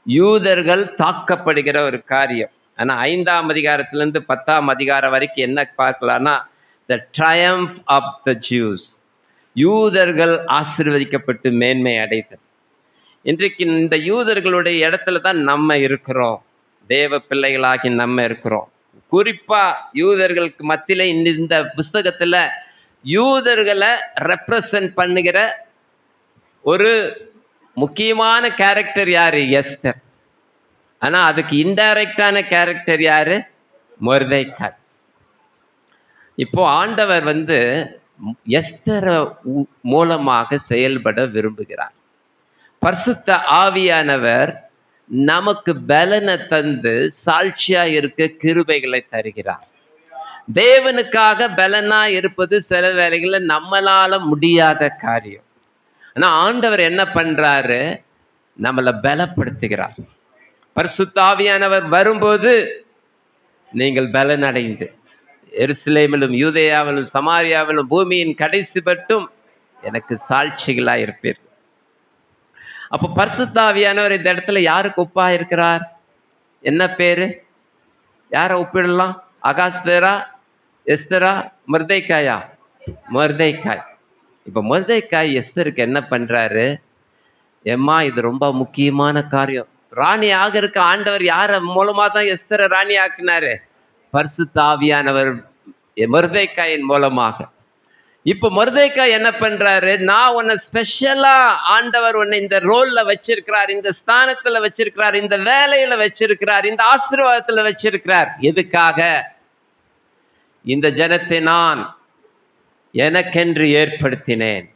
S1: யூதர்கள் தாக்கப்படுகிற ஒரு காரியம். ஆனா 5ஆம் அதிகாரத்திலிருந்து 10ஆம் அதிகாரம் வரைக்கும் என்ன பார்க்கலாம்னா the triumph of the Jews. யூதர்கள் ஆசீர்வதிக்கப்பட்டு மேன்மை அடைதல். இன்றைக்கு இந்த யூதர்களுடைய இடத்துல தான் நம்ம இருக்கிறோம். தேவ பிள்ளைகளாகி நம்ம இருக்கிறோம். குறிப்பா யூதர்களுக்கு மத்தியில இந்த புஸ்தகத்துல யூதர்களை ரெப்ரசன்ட் பண்ணுகிற ஒரு முக்கியமான கேரக்டர் யாரு? எஸ்தர். ஆனா அதுக்கு இன்டைரக்டான கேரக்டர் யாரு? மொர்தெகாய். இப்போ ஆண்டவர் எஸ்தர் மூலமாக செயல்பட விரும்புகிறார். பரிசுத்த ஆவியானவர் நமக்கு பலனை தந்து சாட்சியா இருக்க கிருபைகளை தருகிறார். தேவனுக்காக பலனா இருப்பது சில வேளைகள்ல நம்மளால முடியாத காரியம். ஆனா ஆண்டவர் என்ன பண்றாரு? நம்மளை பலப்படுத்துகிறார். பரிசுத்த ஆவியானவர் வரும்போது நீங்கள் பலன் அடைந்து எருசலேமிலும் யூதேயாவிலும் சமாரியாவிலும் பூமியின் கடைசி பட்டும் எனக்கு சாட்சிகளா இருப்பீர்கள். அப்ப பரிசுத்த ஆவியானவர் இந்த இடத்துல யாருக்கு ஒப்பா இருக்கிறார்? என்ன பேரு? யார ஒப்பிடலாம்? அகாஸ்வேரா, எஸ்தரா, மொர்தெகாயா? மொர்தெகாய். இப்ப மொர்தெகாய் எஸ்தருக்கு என்ன பண்றாரு? எம்மா இது ரொம்ப முக்கியமான காரியம். ராணி ஆகிறதுக்கு ஆண்டவர் யார மூலமா தான் எஸ்தரை ராணி ஆக்கினாரு? பரிசுத்த ஆவியானவர் மொர்தெகாயின் மூலமாக. இப்ப மொர்தெகாய் என்ன பண்றாரு? நான் உன்னை ஸ்பெஷலா ஆண்டவர் உன்னை இந்த ரோல்ல வச்சிருக்கிறார், இந்த ஸ்தானத்துல வச்சிருக்கிறார், இந்த வேலையில வச்சிருக்கிறார், இந்த ஆசீர்வாதத்துல வச்சிருக்கிறார். எதுக்காக? இந்த ஜனத்தை நான் எனக்கென்று ஏற்படுத்தினேன்.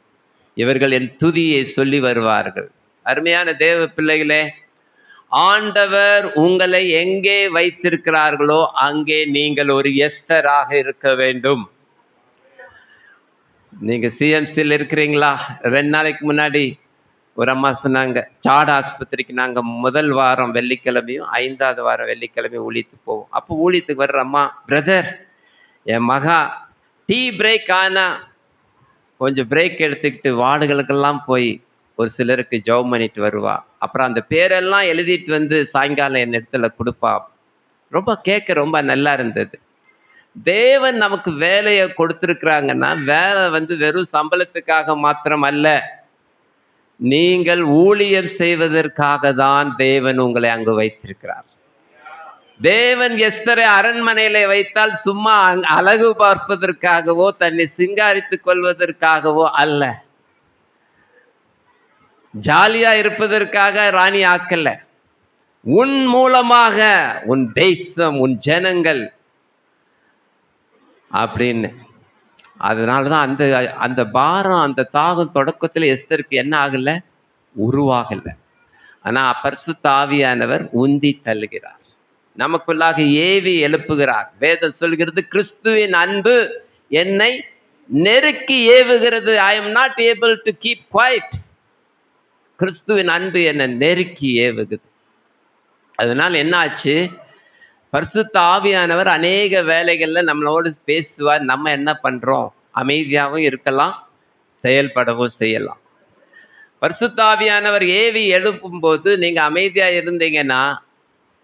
S1: இவர்கள் என் துதியை சொல்லி வருவார்கள். அருமையான தேவ பிள்ளைகளே, ஆண்டவர் உங்களை எங்கே வைத்திருக்கிறார்களோ அங்கே நீங்கள் ஒரு எஸ்தராக இருக்க வேண்டும். நீங்க சிஎம்சியில் இருக்கிறீங்களா? 2 நாளைக்கு முன்னாடி ஒரு அம்மா சொன்னாங்க, சாட் ஆஸ்பத்திரிக்கு நாங்க முதல் வாரம் வெள்ளிக்கிழமையும் 5ஆவது வாரம் வெள்ளிக்கிழமையும் ஊழியத்துக்கு போவோம். அப்போ ஊழியத்துக்கு வர்ற அம்மா, பிரதர் என் மகா டீ பிரேக் ஆனா கொஞ்சம் பிரேக் எடுத்துக்கிட்டு வார்டுகளுக்கெல்லாம் போய் ஒரு சிலருக்கு ஜெபம் பண்ணிட்டு வருவா. அப்புறம் அந்த பேரெல்லாம் எழுதிட்டு சாயங்காலம் என் இடத்துல கொடுப்பா. ரொம்ப கேட்க ரொம்ப நல்லா இருந்தது. தேவன் நமக்கு வேலையை கொடுத்திருக்கிறாங்கன்னா வேலை வெறும் சம்பளத்துக்காக மாத்திரம் அல்ல. நீங்கள் ஊழியம் செய்வதற்காக தான் தேவன் உங்களை அங்கு வைத்திருக்கிறார். தேவன் எஸ்தரை அரண்மனையில வைத்தால் சும்மா அழகு பார்ப்பதற்காகவோ தன்னை சிங்காரித்துக் கொள்வதற்காகவோ அல்ல. ஜாலியா இருப்பதற்காக ராணி ஆக்கல. உன் மூலமாக உன் தேசம், உன் ஜனங்கள் அப்படின்னு. அதனாலதான் அந்த அந்த பாரம், அந்த தாகம் தொடக்கத்துல எஸ்தருக்கு என்ன ஆகல? உருவாகல. ஆனா பரிசுத்த ஆவியானவர் உந்தி தள்ளுகிறார், நமக்குள்ளாக ஏவி எழுப்புகிறார். வேதம் சொல்கிறது, கிறிஸ்துவின் அன்பு என்னை நெருக்கி ஏவுகிறது. I am not able to keep quiet. கிறிஸ்துவின் அன்பு என்னை நெருக்கி ஏவுகிறது. அதனால என்ன ஆச்சு? பரிசுத்த ஆவியானவர் அநேக வேலைகள்ல நம்மளோடு பேசுவார். நம்ம என்ன பண்றோம்? அமைதியாகவும் இருக்கலாம், செயல்படவும் செய்யலாம். பரிசுத்த ஆவியானவர் ஏவி எழுப்பும் போது நீங்க அமைதியா இருந்தீங்கன்னா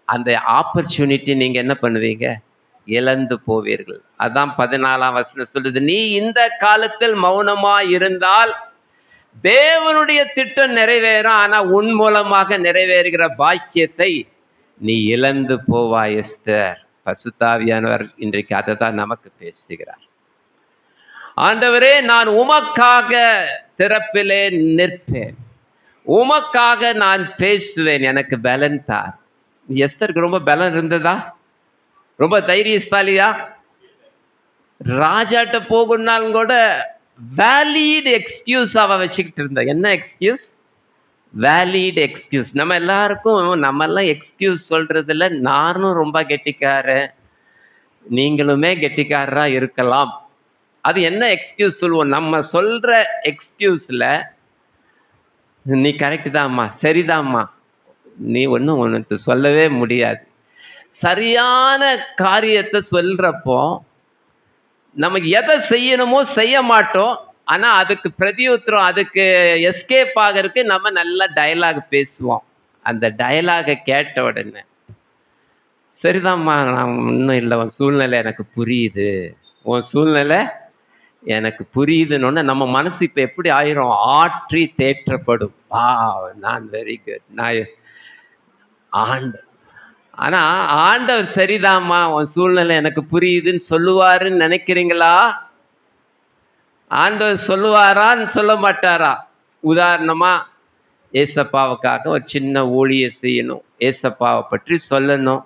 S1: அந்த ஆப்பர்ச்சுனிட்டி நீங்க என்ன பண்ணுவீங்க? இழந்து போவீர்கள். அதான் 14ஆம் வசனம் சொல்லுது, நீ இந்த காலத்தில் மௌனமா இருந்தால் தேவனுடைய திட்டம் நிறைவேறும், ஆனா உன் மூலமாக நிறைவேறுகிற பாக்கியத்தை நீ இழந்து போவாய் எஸ்தர். பரிசுத்த ஆவியானவர் இன்றைக்கு அதை தான் நமக்கு பேசுகிறார். ஆண்டவரே, நான் உமக்காக திறப்பிலே நிற்பேன், உமக்காக நான் பேசுவேன், எனக்கு பலன் தார். எஸ்தருக்கு ரொம்ப பலன் இருந்ததா? ரொம்ப தைரியசாலியா? ராஜாட்ட போகணும்னாலும் கூட வேலிட் எக்ஸ்கியூஸ் அவ வச்சுக்கிட்டு இருந்தா. என்ன எக்ஸ்கியூஸ்? Valid excuse. நம்ம எல்லாம் எக்ஸ்கியூஸ் சொல்றதுல நானும் ரொம்ப கெட்டிக்காரன், நீங்களுமே கெட்டிக்காரரா இருக்கலாம். அது என்ன எக்ஸ்கியூஸ் சொல்லுவோம்? நம்ம சொல்ற எக்ஸ்கியூஸ்ல நீ கரெக்ட் தான்மா, சரிதாம்மா, நீ ஒன்றும் உனக்கு சொல்லவே முடியாது. சரியான காரியத்தை சொல்றப்போ நமக்கு எதை செய்யணுமோ செய்ய மாட்டோம். ஆனா அதுக்கு பிரதியுத்தரம், அதுக்கு எஸ்கேப் ஆகிறதுக்கு நம்ம நல்ல டயலாக் பேசுவோம். அந்த டயலாக கேட்ட உடனே சரிதாம்மா, நான் ஒன்றும் இல்லை, உன் சூழ்நிலை எனக்கு புரியுது, உன் சூழ்நிலை எனக்கு புரியுதுன்னு நம்ம மனசு இப்ப எப்படி ஆயிரும்? ஆற்றி தேற்றப்படும். நான் வெரி குட், நான் ஆனா ஆண்டவர் சரிதாம்மா, உன் சூழ்நிலை எனக்கு புரியுதுன்னு சொல்லுவாருன்னு நினைக்கிறீங்களா? ஆண்டவர் சொல்லுவாரான்னு சொல்ல மாட்டாரா? உதாரணமா ஏசப்பாவுக்காக ஒரு சின்ன ஊழியம் செய்யணும், ஏசப்பாவை பற்றி சொல்லணும்.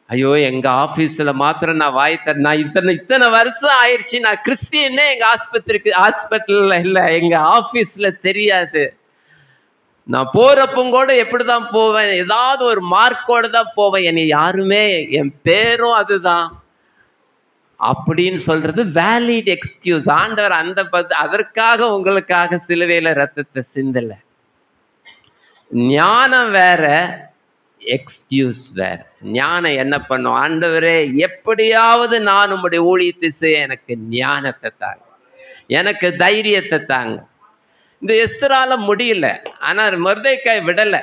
S1: ஐயோ, எங்க ஆபீஸ்ல மாத்திரம் நான் நான் இத்தனை வருஷம் ஆயிடுச்சு, நான் கிறிஸ்டியனே எங்க ஹாஸ்பிட்டல்ல இல்ல, எங்க ஆபீஸ்ல தெரியாது. நான் போறப்பும் கூட எப்படிதான் போவேன்? ஏதாவது ஒரு மார்க்கோட தான் போவேன், என்னை யாருமே, என் பேரும் அதுதான் அப்படின்னு சொல்றது வேலிட் எக்ஸ்கியூஸ். ஆண்டவர் அதற்காக உங்களுக்காக சிலுவையில ரத்தத்தை சிந்தல. ஞானம் வேற, எக்ஸ்கியூஸ் வேற. ஞானம் என்ன பண்ணும்? ஆண்டவரே, எப்படியாவது நான் உங்களுடைய ஊழியத்தை செய்ய எனக்கு ஞானத்தை தாங்க, எனக்கு தைரியத்தை தாங்க. இந்த எஸ்தரால முடியல, ஆனா மொர்தெக்காய் விடல.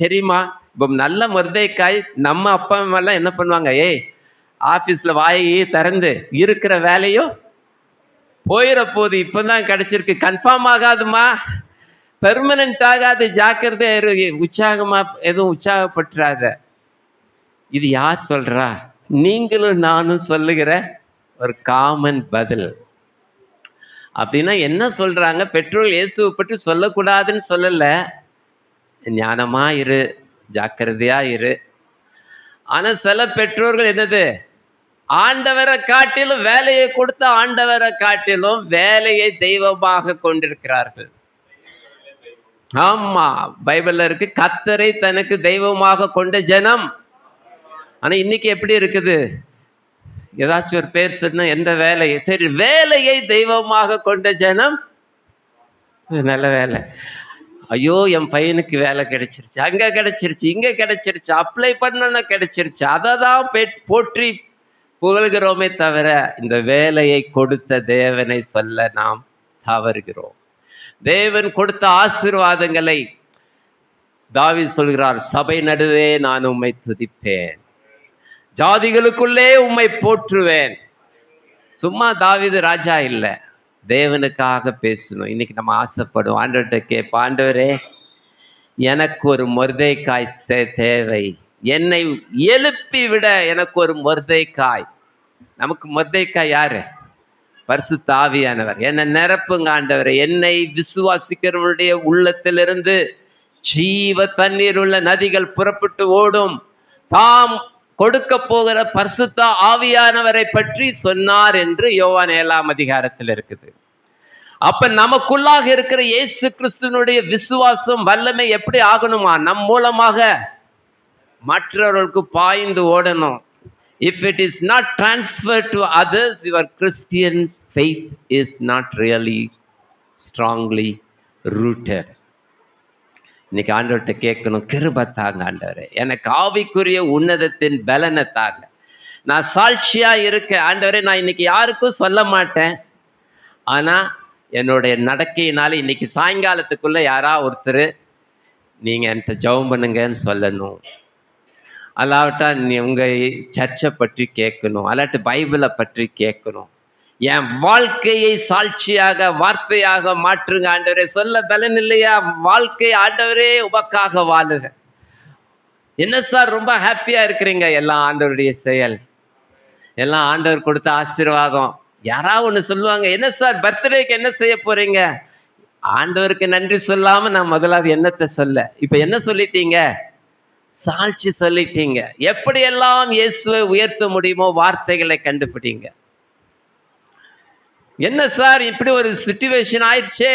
S1: சரிம்மா, இப்போ நல்ல மொர்தெக்காய் நம்ம அப்பா அம்மா எல்லாம் என்ன பண்ணுவாங்க? ஆபீஸ்ல வாயை திறந்து இருக்கிற வேலையும் போயிட போது, இப்பதான் கிடைச்சிருக்கு, கன்ஃபார்ம் ஆகாதுமா, பெர்மனன்ட் ஆகாது, ஜாக்கிரதை, உற்சாகமா எதுவும் உற்சாகப்பட்டுறாத. இது யார் சொல்றா? நீங்களும் நானும் சொல்லுகிற ஒரு காமன் பதில். அப்படின்னா என்ன சொல்றாங்க? பெற்றோர்கள் இயேசுவை பற்றி சொல்லக்கூடாதுன்னு சொல்லல, ஞானமா இரு, ஜாக்கிரதையா இரு. ஆனா சில பெற்றோர்கள் என்னது, ஆண்டவரை காட்டிலும் வேலையை கொடுத்த ஆண்டவரை காட்டிலும் வேலையை தெய்வமாக கொண்டிருக்கிறார்கள். ஆமா, பைபிள்ல இருக்கு, கர்த்தரை தனக்கு தெய்வமாக கொண்ட ஜனம். ஆனா இன்னைக்கு எப்படி இருக்குது? ஏதாச்சும் ஒரு பேர் சொன்னா எந்த வேலையை, சரி, வேலையை தெய்வமாக கொண்ட ஜனம். நல்ல வேலை, ஐயோ என் பையனுக்கு வேலை கிடைச்சிருச்சு, அங்க கிடைச்சிருச்சு, இங்க கிடைச்சிருச்சு, அப்ளை பண்ண கிடைச்சிருச்சு, அதை தான் போற்றி புகழ்கிறோமே தவிர இந்த வேலையை கொடுத்த தேவனை சொல்ல நாம் தவறுகிறோம். தேவன் கொடுத்த ஆசீர்வாதங்களை தாவீது சொல்கிறார், சபை நடுவே நான் உம்மை துதிப்பேன், ஜாதிகளுக்குள்ளே உம்மை போற்றுவேன். சும்மா தாவீது ராஜா இல்ல, தேவனுக்காக பேசணும். இன்னைக்கு நம்ம ஆசைப்படுவோம், ஆண்டவர்கிட்ட கேட்போம், ஆண்டவரே எனக்கு ஒரு மொர்தெக்காய் தேவை, என்னை எழுப்பி விட எனக்கு ஒரு மொர்தெக்காய். நமக்கு மொர்தெக்காய் யாரு? பரிசுத்த ஆவியானவர். என்னை நிரப்புங்க ஆண்டவரே, என்னை விசுவாசிக்கிறவருடைய உள்ளத்திலிருந்து ஜீவ தண்ணீர் உள்ள நதிகள் புறப்பட்டு ஓடும். தாம் கொடுக்க போகிற பரிசுத்த ஆவியானவரை பற்றி சொன்னார் என்று யோவான் 7ஆம் அதிகாரத்தில் இருக்குது. அப்ப நமக்குள்ளாக இருக்கிற இயேசு கிறிஸ்துவனுடைய விசுவாசம் வல்லமை எப்படி ஆகணுமா? நம் மூலமாக மற்றவர்களுக்கு பாய்ந்து ஓடணும். If it is not transferred to others, your Christian faith is not really strongly rooted. இன்னைக்கு ஆண்டவர்கிட்ட கேட்கணும், கிருபை தாங்க ஆண்டவரே, எனக்கு ஆவிக்குரிய உன்னதத்தின் பலனை தாங்க, நான் சாட்சியா இருக்க ஆண்டவரே, நான் இன்னைக்கு யாருக்கும் சொல்ல மாட்டேன், ஆனா என்னுடைய நடக்கையினால இன்னைக்கு சாயங்காலத்துக்குள்ள யாரா ஒருத்தர் நீங்க என்கிட்ட ஜெபம் பண்ணுங்கன்னு சொல்லணும். அல்லாவிட்டா நீ உங்க சர்ச்சை பற்றி கேட்கணும், அல்லாட்டு பைபிளை பற்றி கேட்கணும். என் வாழ்க்கையை சாட்சியாக வார்த்தையாக மாற்றுங்க ஆண்டவரே. சொல்ல பலன் இல்லையா? வாழ்க்கை ஆண்டவரே உமக்காக வாழுக. என்ன சார் ரொம்ப ஹாப்பியா இருக்கிறீங்க? எல்லாம் ஆண்டவருடைய செயல், எல்லாம் ஆண்டவர் கொடுத்த ஆசீர்வாதம். யாராவது ஒண்ணு சொல்லுவாங்க, என்ன சார் பர்த்டேக்கு என்ன செய்ய போறீங்க? ஆண்டவருக்கு நன்றி சொல்லாம நான் முதலாவது என்னத்தை சொல்ல? இப்ப என்ன சொல்லிட்டீங்க? சாட்சி சொல்லிட்டீங்க. எப்படியெல்லாம் இயேசுவை உயர்த்த முடியுமோ வார்த்தைகளை கண்டுபிடிங்க. என்ன சார் இப்படி ஒரு சிச்சுவேஷன் ஆயிடுச்சே,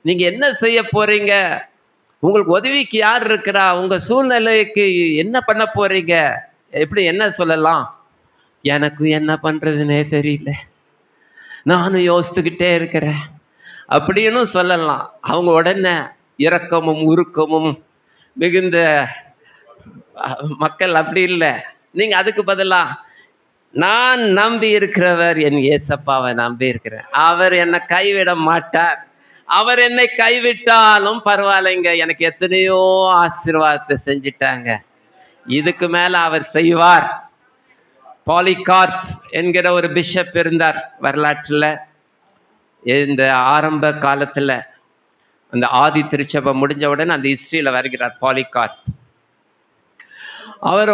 S1: நீங்க என்ன செய்ய போறீங்க? உங்களுக்கு உதவிக்கு யார் இருக்கிறா? உங்க சூழ்நிலைக்கு என்ன பண்ண போறீங்க? எப்படி என்ன சொல்லலாம்? எனக்கு என்ன பண்றதுன்னே தெரியல, நானும் யோசித்துக்கிட்டே இருக்கிறேன் அப்படின்னு சொல்லலாம். அவங்க உடனே இரக்கமும் உருக்கமும் மிகுந்த மக்கள் அப்படி இல்லை. நீங்க அதுக்கு பதிலா, நான் நம்பி இருக்கிறவர் என் ஏசப்பாவை நம்பி இருக்கிறேன், அவர் என்னை கைவிட மாட்டார், அவர் என்னை கைவிட்டாலும் பரவாயில்லைங்க, எனக்கு எத்தனையோ ஆசீர்வாதத்தை செஞ்சிட்டாங்க, இதுக்கு மேல அவர் செய்வார். பாலிகார்ப் என்கிற ஒரு பிஷப் இருந்தார் வரலாற்றுல. இந்த ஆரம்ப காலத்துல அந்த ஆதி திருச்சபை முடிஞ்ச உடனே அந்த ஹிஸ்டரியில வருகிறார் பாலிகார்ப். அவர்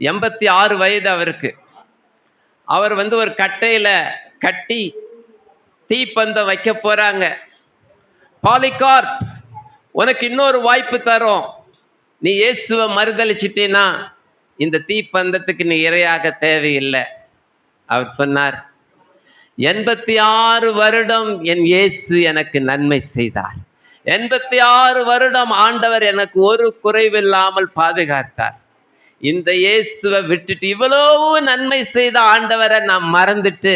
S1: 86 வயது அவருக்கு. அவர் ஒரு கட்டையில கட்டி தீப்பந்தம் வைக்க போறாங்க. பாலிகார்ப், உனக்கு இன்னொரு வாய்ப்பு தரோம், நீ இயேசுவை மறுதளிச்சிட்டீன்னா இந்த தீப்பந்தத்துக்கு நீ இரையாக தேவையில்லை. அவர் சொன்னார், 86 வருடம் என் இயேசு எனக்கு நன்மை செய்தார், 86 வருடம் ஆண்டவர் எனக்கு ஒரு குறைவில்லாமல் பாதுகாத்தார். இந்த இயேசுவை விட்டுட்டு இவ்வளவு நன்மை செய்த ஆண்டவரை நான் மறந்துட்டு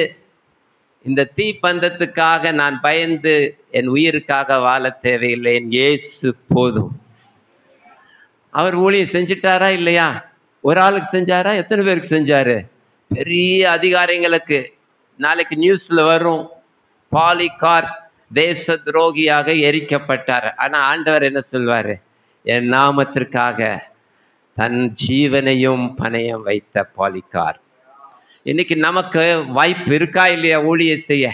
S1: இந்த தீப்பந்தத்துக்காக நான் பயந்து என் உயிருக்காக வாழ தேவையில்லை, என் இயேசு போதும். அவர் ஊழியம் செஞ்சிட்டாரா இல்லையா? ஒரு ஆளுக்கு செஞ்சாரா? எத்தனை பேருக்கு செஞ்சாரு? பெரிய அதிகாரிங்களுக்கு. நாளைக்கு நியூஸ்ல வரும், பாலிகார்ப் தேச துரோகியாக எரிக்கப்பட்டார். ஆனா ஆண்டவர் என்ன சொல்வாரு? என் நாமத்திற்காக தன் ஜீவனையும் பணயம் வைத்த பாலிகார்ப். இன்னைக்கு நமக்கு வாய்ப்பு இருக்கா இல்லையா ஊழியம் செய்ய?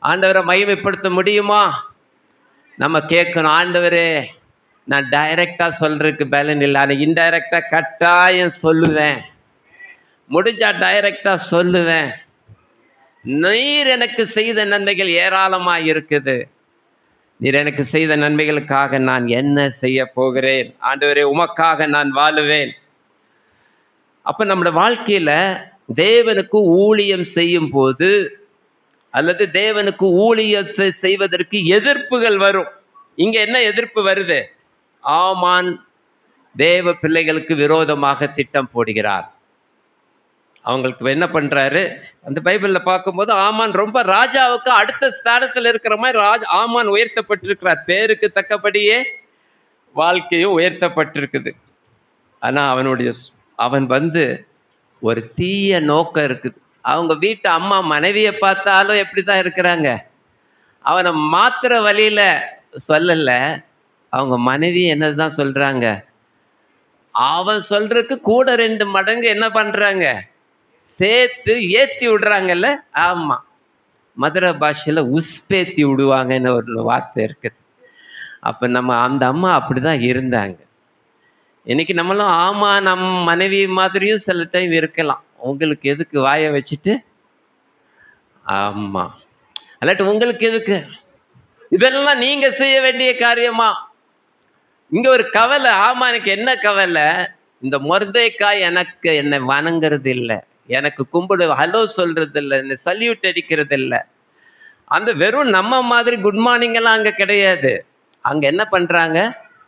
S1: ஆண்டவரை மகிமைப்படுத்த முடியுமா? நம்ம கேட்கணும், ஆண்டவரே நான் டைரக்டா சொல்றதுக்கு பலன் இல்லை, ஆனால் இன்டைரக்டா கட்டாயம் சொல்லுவேன், முடிஞ்சா டைரக்டா சொல்லுவேன். நீர் எனக்கு செய்த நன்மைகள் ஏராளமா இருக்குது, நீர் எனக்கு செய்த நன்மைகளுக்காக நான் என்ன செய்ய போகிறேன்? ஆண்டவரே உமக்காக நான் வாழுவேன். அப்ப நம்முடைய வாழ்க்கையில தேவனுக்கு ஊழியம் செய்யும் போது அல்லது தேவனுக்கு ஊழியத்தை செய்வதற்கு எதிர்ப்புகள் வரும். இங்க என்ன எதிர்ப்பு வருது? ஆமான் தேவ பிள்ளைகளுக்கு விரோதமாக திட்டம் போடுகிறார். அவங்களுக்கு என்ன பண்றாரு? அந்த பைபிள்ல பார்க்கும்போது ஆமான் ரொம்ப ராஜாவுக்கு அடுத்த ஸ்தானத்தில் இருக்கிற மாதிரி ஆமான் உயர்த்தப்பட்டிருக்கிறார். பேருக்கு தக்கபடியே வாழ்க்கையும் உயர்த்தப்பட்டிருக்குது. ஆனா அவன் ஒரு தீய நோக்கம் இருக்குது. அவங்க வீட்டு அம்மா மனைவியை பார்த்தாலும் எப்படிதான் இருக்கிறாங்க. அவனை மாத்திர வழியில சொல்லல, அவங்க மனைவி என்னதான் சொல்றாங்க, அவன் சொல்றதுக்கு கூட 2 மடங்கு என்ன பண்றாங்க, சேர்த்து ஏத்தி விடுறாங்கல்ல. ஆமா, மதுரை பாஷையில உஸ்பேத்தி விடுவாங்கன்னு ஒரு வார்த்தை இருக்குது. அப்ப அந்த அம்மா அப்படிதான் இருந்தாங்க. இன்னைக்கு நம்மளும் ஆமா நம் மனைவி மாதிரியும் சில டைம் இருக்கலாம். உங்களுக்கு எதுக்கு வாயை வச்சுட்டு ஆமா, அல்லாட்டு உங்களுக்கு எதுக்கு? இதெல்லாம் நீங்க செய்ய வேண்டிய காரியமா? இங்க ஒரு கவலை. ஆமா, எனக்கு என்ன கவலை? இந்த மொர்தெக்காய் எனக்கு என்னை வணங்குறது இல்லை, எனக்கு கும்பிடு ஹலோ சொல்றது இல்லை, என்னை சல்யூட் அடிக்கிறது இல்லை. அந்த வெறும் நம்ம மாதிரி குட் மார்னிங் எல்லாம் அங்க கிடையாது. அங்க என்ன பண்றாங்க?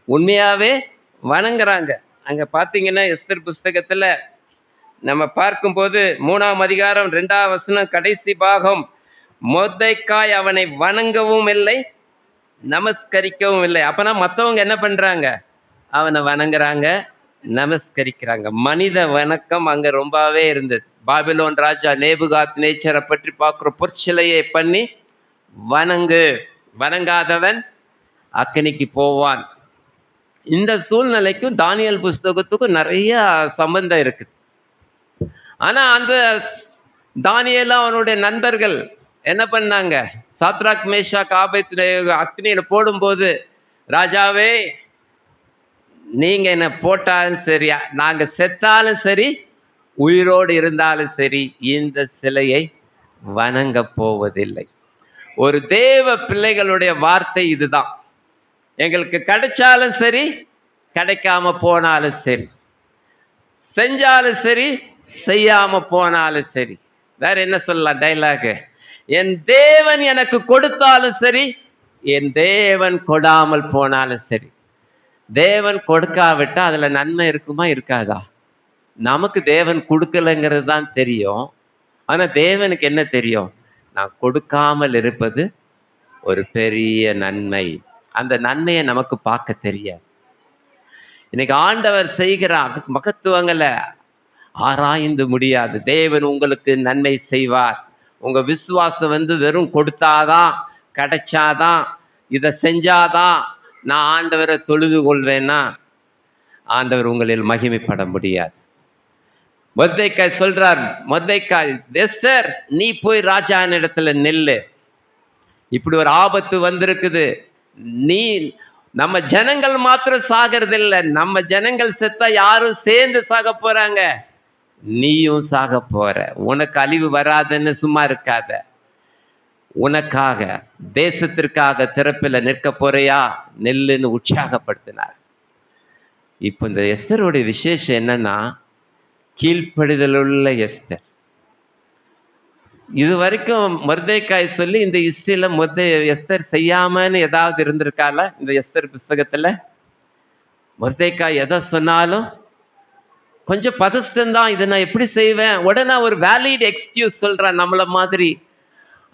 S1: உண்மையாவே வணங்குறாங்க. அங்க பாத்தீங்கன்னா எஸ்தர் புஸ்தகத்துல நம்ம பார்க்கும்போது 3ஆம் அதிகாரம் 2ஆம் வசனம் கடைசி பாகம், மொர்தெக்காய் அவனை வணங்கவும் இல்லை நமஸ்கரிக்கவும் இல்லை. அப்பனா மற்றவங்க என்ன பண்றாங்க? அவனை வணங்குறாங்க, நமஸ்கரிக்கிறாங்க. மனித வணக்கம் அங்க ரொம்பவே இருந்தது. பாபிலோன் ராஜா நேபுகாத் நேச்சரை பற்றி பார்க்குற பொற்சிலையை பண்ணி வணங்காதவன் அக்கினிக்கு போவான். இந்த சூழ்நிலைக்கும் தானியேல் புஸ்தகத்துக்கும் நிறைய சம்பந்தம் இருக்குது. ஆனா அந்த தானியேல் அவனுடைய நண்பர்கள் என்ன பண்ணாங்க? சாத்ராக் மேஷாக் ஆபேத்நேகோ அக்னியில போடும்போது, ராஜாவே நீங்க என்ன போட்டாலும் சரி, நாங்க செத்தாலும் சரி, உயிரோடு இருந்தாலும் சரி, இந்த சிலையை வணங்க போவதில்லை. ஒரு தேவ பிள்ளைகளுடைய வார்த்தை இதுதான். எங்களுக்கு கிடைச்சாலும் சரி, கிடைக்காம போனாலும் சரி, செஞ்சாலும் சரி, செய்யாம போனாலும் சரி. வேற என்ன சொல்லலாம் டைலாக்? என் தேவன் எனக்கு கொடுத்தாலும் சரி, என் தேவன் கொடாமல் போனாலும் சரி. தேவன் கொடுக்காவிட்டா அதுல நன்மை இருக்குமா இருக்காதா? நமக்கு தேவன் கொடுக்கலைங்கிறது தான் தெரியும். ஆனா தேவனுக்கு என்ன தெரியும்? நான் கொடுக்காமல் இருப்பது ஒரு பெரிய நன்மை. அந்த நன்மையை நமக்கு பார்க்க தெரியாது. இன்னைக்கு ஆண்டவர் செய்கிற மகத்துவங்களை ஆராய்ந்து முடியாது. தேவன் உங்களுக்கு நன்மை செய்வார். உங்க விசுவாசம் வெறும் கொடுத்தாதான், கிடைச்சாதான், இதை செஞ்சாதான் நான் ஆண்டவரை தொழுது கொள்வேன்னா ஆண்டவர் உங்களில் மகிமைப்பட முடியாது. மொர்தெக்காய் சொல்றார், மொர்தெக்காய், எஸ்தர் நீ போய் ராஜாவின் இடத்துல நில்லு, இப்படி ஒரு ஆபத்து வந்திருக்குது, நீ நம்ம ஜனங்கள் மாத்திரம் சாகிறது இல்லை, நம்ம ஜனங்கள் செத்தா யாரும் சேர்ந்து சாக போறாங்க, நீயும் சாக போற, உனக்கு அழிவு வராதுன்னு சும்மா இருக்காத, உனக்காக தேசத்திற்காக திறப்பில் நிற்க போறியா, நெல்லுன்னு உற்சாகப்படுத்தினார். இப்ப இந்த எஸ்தருடைய விசேஷம் என்னன்னா, கீழ்ப்படிதலுள்ள எஸ்தர். இது வரைக்கும் மொர்தெக்காய் சொல்லி இந்த இஸ்ரேல எஸ்தர் செய்யாமன்னு ஏதாவது இருந்திருக்கால? இந்த எஸ்தர் புஸ்தகத்துல மொர்தெக்காய் எதை சொன்னாலும் கொஞ்சம் பதஷ்டம்தான், இதை நான் எப்படி செய்வேன், உடனே ஒரு வேலிட் எக்ஸ்கியூஸ் சொல்றான். நம்மள மாதிரி,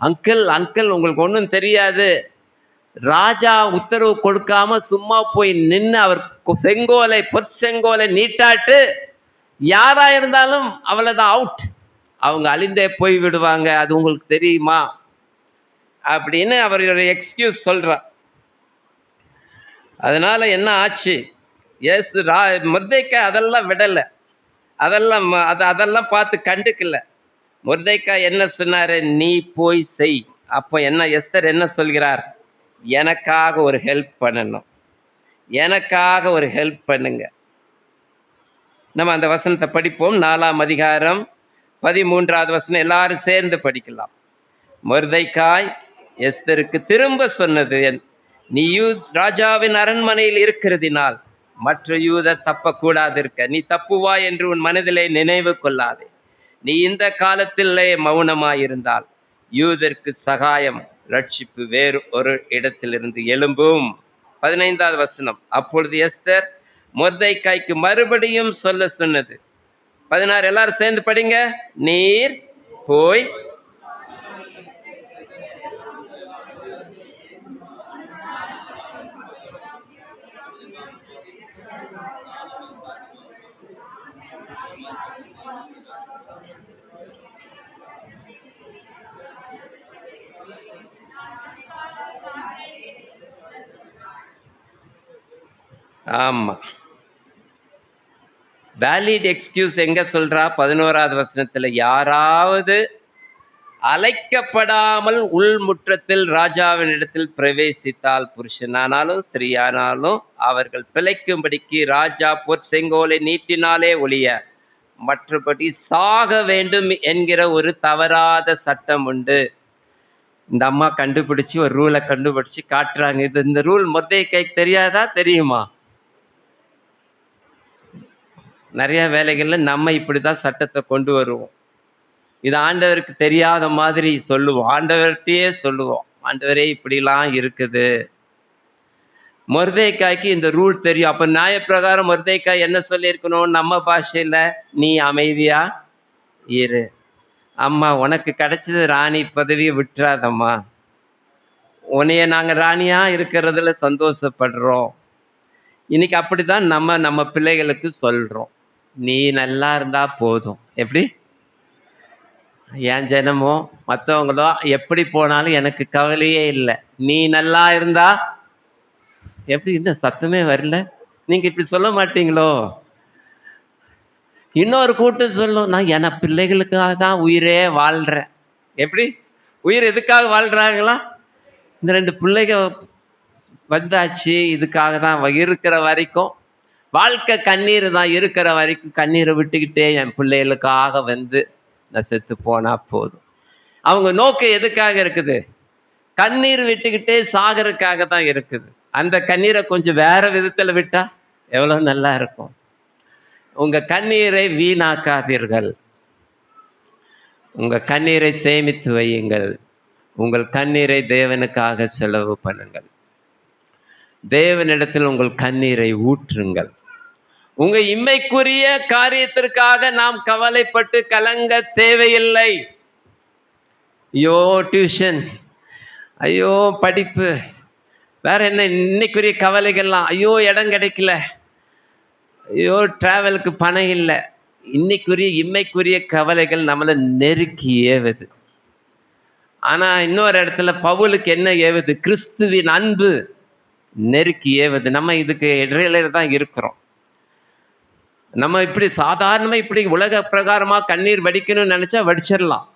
S1: அங்கிள் உங்களுக்கு ஒன்றும் தெரியாது, ராஜா உத்தரவு கொடுக்காம சும்மா போய் நின்று அவர் பொற்செங்கோலை நீட்டாட்டு யாரா இருந்தாலும் அவ்வளவுதான், அவுட், அவங்க அழிந்தே போய் விடுவாங்க, அது உங்களுக்கு தெரியுமா அப்படின்னு அவருடைய எக்ஸ்கியூஸ் சொல்றார். அதனால என்ன ஆச்சு, மொர்தெக்காய் அதெல்லாம் விடல, அதெல்லாம் பார்த்து கண்டுக்கல. மொர்தெக்காய் என்ன சொன்னாரு, நீ போய் செய். அப்போ என்ன எஸ்தர் என்ன சொல்கிறார், எனக்காக ஒரு ஹெல்ப் பண்ணணும், எனக்காக ஒரு ஹெல்ப் பண்ணுங்க. நம்ம அந்த வசனத்தை படிப்போம். 4ஆம் அதிகாரம் 13வது வசனம் எல்லாரும் சேர்ந்து படிக்கலாம். மொர்தெக்காய் எஸ்தருக்கு திரும்ப சொன்னது, நீ ராஜாவின் அரண்மனையில் இருக்கிறதினால் மற்ற யூதர் தப்பக்கூடாது இருக்க, நீ தப்புவா என்று உன் மனதிலே நினைவு கொள்ளாதே. நீ இந்த காலத்திலே மௌனமாயிருந்தால் யூதருக்கு சகாயம் ரட்சிப்பு வேறு ஒரு இடத்திலிருந்து எழும்பும். 15வது வசனம், அப்பொழுது எஸ்தர் மொர்தெக்காய்க்கு மறுபடியும் சொல்ல சொன்னது. 16 எல்லாரும் சேர்ந்து படிங்க. நீர் போய் ஆமா, வேலிட் எக்ஸ்கியூஸ் எங்க சொல்றா? 11வது வசனத்துல, யாராவது அழைக்கப்படாமல் உள்முற்றத்தில் ராஜாவின் இடத்தில் பிரவேசித்தால், புருஷனானாலும் ஸ்திரீயானாலும் அவர்கள் பிழைக்கும்படிக்கு ராஜா பொற்செங்கோலை நீட்டினாலே ஒழிய மற்றபடி சாக வேண்டும் என்கிற ஒரு தவறாத சட்டம் உண்டு. இந்த அம்மா கண்டுபிடிச்சு ஒரு ரூலை கண்டுபிடிச்சு காட்டுறாங்க. இந்த ரூல் மொர்தெக்காய்க்கு தெரியாதா? தெரியுமா? நிறைய வேலைகள்ல நம்ம இப்படிதான் சட்டத்தை கொண்டு வருவோம். இது ஆண்டவருக்கு தெரியாத மாதிரி சொல்லுவோம், ஆண்டவர்கிட்டயே சொல்லுவோம், ஆண்டவரே இப்படிலாம் இருக்குது. மொர்தெக்காய்க்கு இந்த ரூல் தெரியும். அப்ப நியாயப்பிரகாரம் மொர்தெக்காய் என்ன சொல்லியிருக்கணும் நம்ம பாஷையில? நீ அமைதியா இரு, அம்மா உனக்கு கிடைச்சது ராணி பதவியை விட்டுறாதம்மா, உன்னைய நாங்க ராணியா இருக்கிறதுல சந்தோஷப்படுறோம். இன்னைக்கு அப்படிதான் நம்ம பிள்ளைகளுக்கு சொல்றோம், நீ நல்லா இருந்தா போதும். எப்படி? என் ஜனமோ மற்றவங்களோ எப்படி போனாலும் எனக்கு கவலையே இல்லை, நீ நல்லா இருந்தா. எப்படி? இந்த சத்தமே வரல, நீங்க இப்படி சொல்ல மாட்டீங்களோ? இன்னொரு கூட்டம் சொல்லும், நான் என பிள்ளைகளுக்காக தான் உயிரே வாழ்றேன். எப்படி? உயிர் எதுக்காக வாழ்றாங்களா? இந்த 2 பிள்ளைங்க வந்தாச்சு, இதுக்காக தான் இருக்கிற வரைக்கும் வாழ்க்கை கண்ணீர் தான், இருக்கிற வரைக்கும் கண்ணீரை விட்டுக்கிட்டே என் பிள்ளைகளுக்காக நான் செத்து போனா போதும். அவங்க நோக்கம் எதுக்காக இருக்குது? கண்ணீர் விட்டுக்கிட்டே சாகறதுக்காக தான் இருக்குது. அந்த கண்ணீரை கொஞ்சம் வேற விதத்துல விட்டா எவ்வளவு நல்லா இருக்கும். உங்க கண்ணீரை வீணாக்காதீர்கள். உங்க கண்ணீரை சேமித்து வையுங்கள். உங்கள் கண்ணீரை தேவனுக்காக செலவு பண்ணுங்கள். தேவனிடத்தில் உங்கள் கண்ணீரை ஊற்றுங்கள். உங்க இம்மைக்குரிய காரியத்திற்காக நாம் கவலைப்பட்டு கலங்க தேவையில்லை. ஐயோ டியூஷன், ஐயோ படிப்பு, வேற என்ன இன்னைக்குரிய கவலைகள்லாம், ஐயோ இடம் கிடைக்கல, ஐயோ டிராவலுக்கு பணம் இல்லை. இம்மைக்குரிய கவலைகள் நம்மளை நெருக்கி ஏவுது. ஆனா இன்னொரு இடத்துல பவுலுக்கு என்ன ஏவுது? கிறிஸ்துவின் அன்பு நெருக்கி ஏவுது. நம்ம இதுக்கு இடையில தான் இருக்கிறோம். நம்ம இப்படி சாதாரணமா இப்படி உலக பிரகாரமா கண்ணீர் வடிக்கணும்னு நினைச்சா வடிச்சிடலாம்.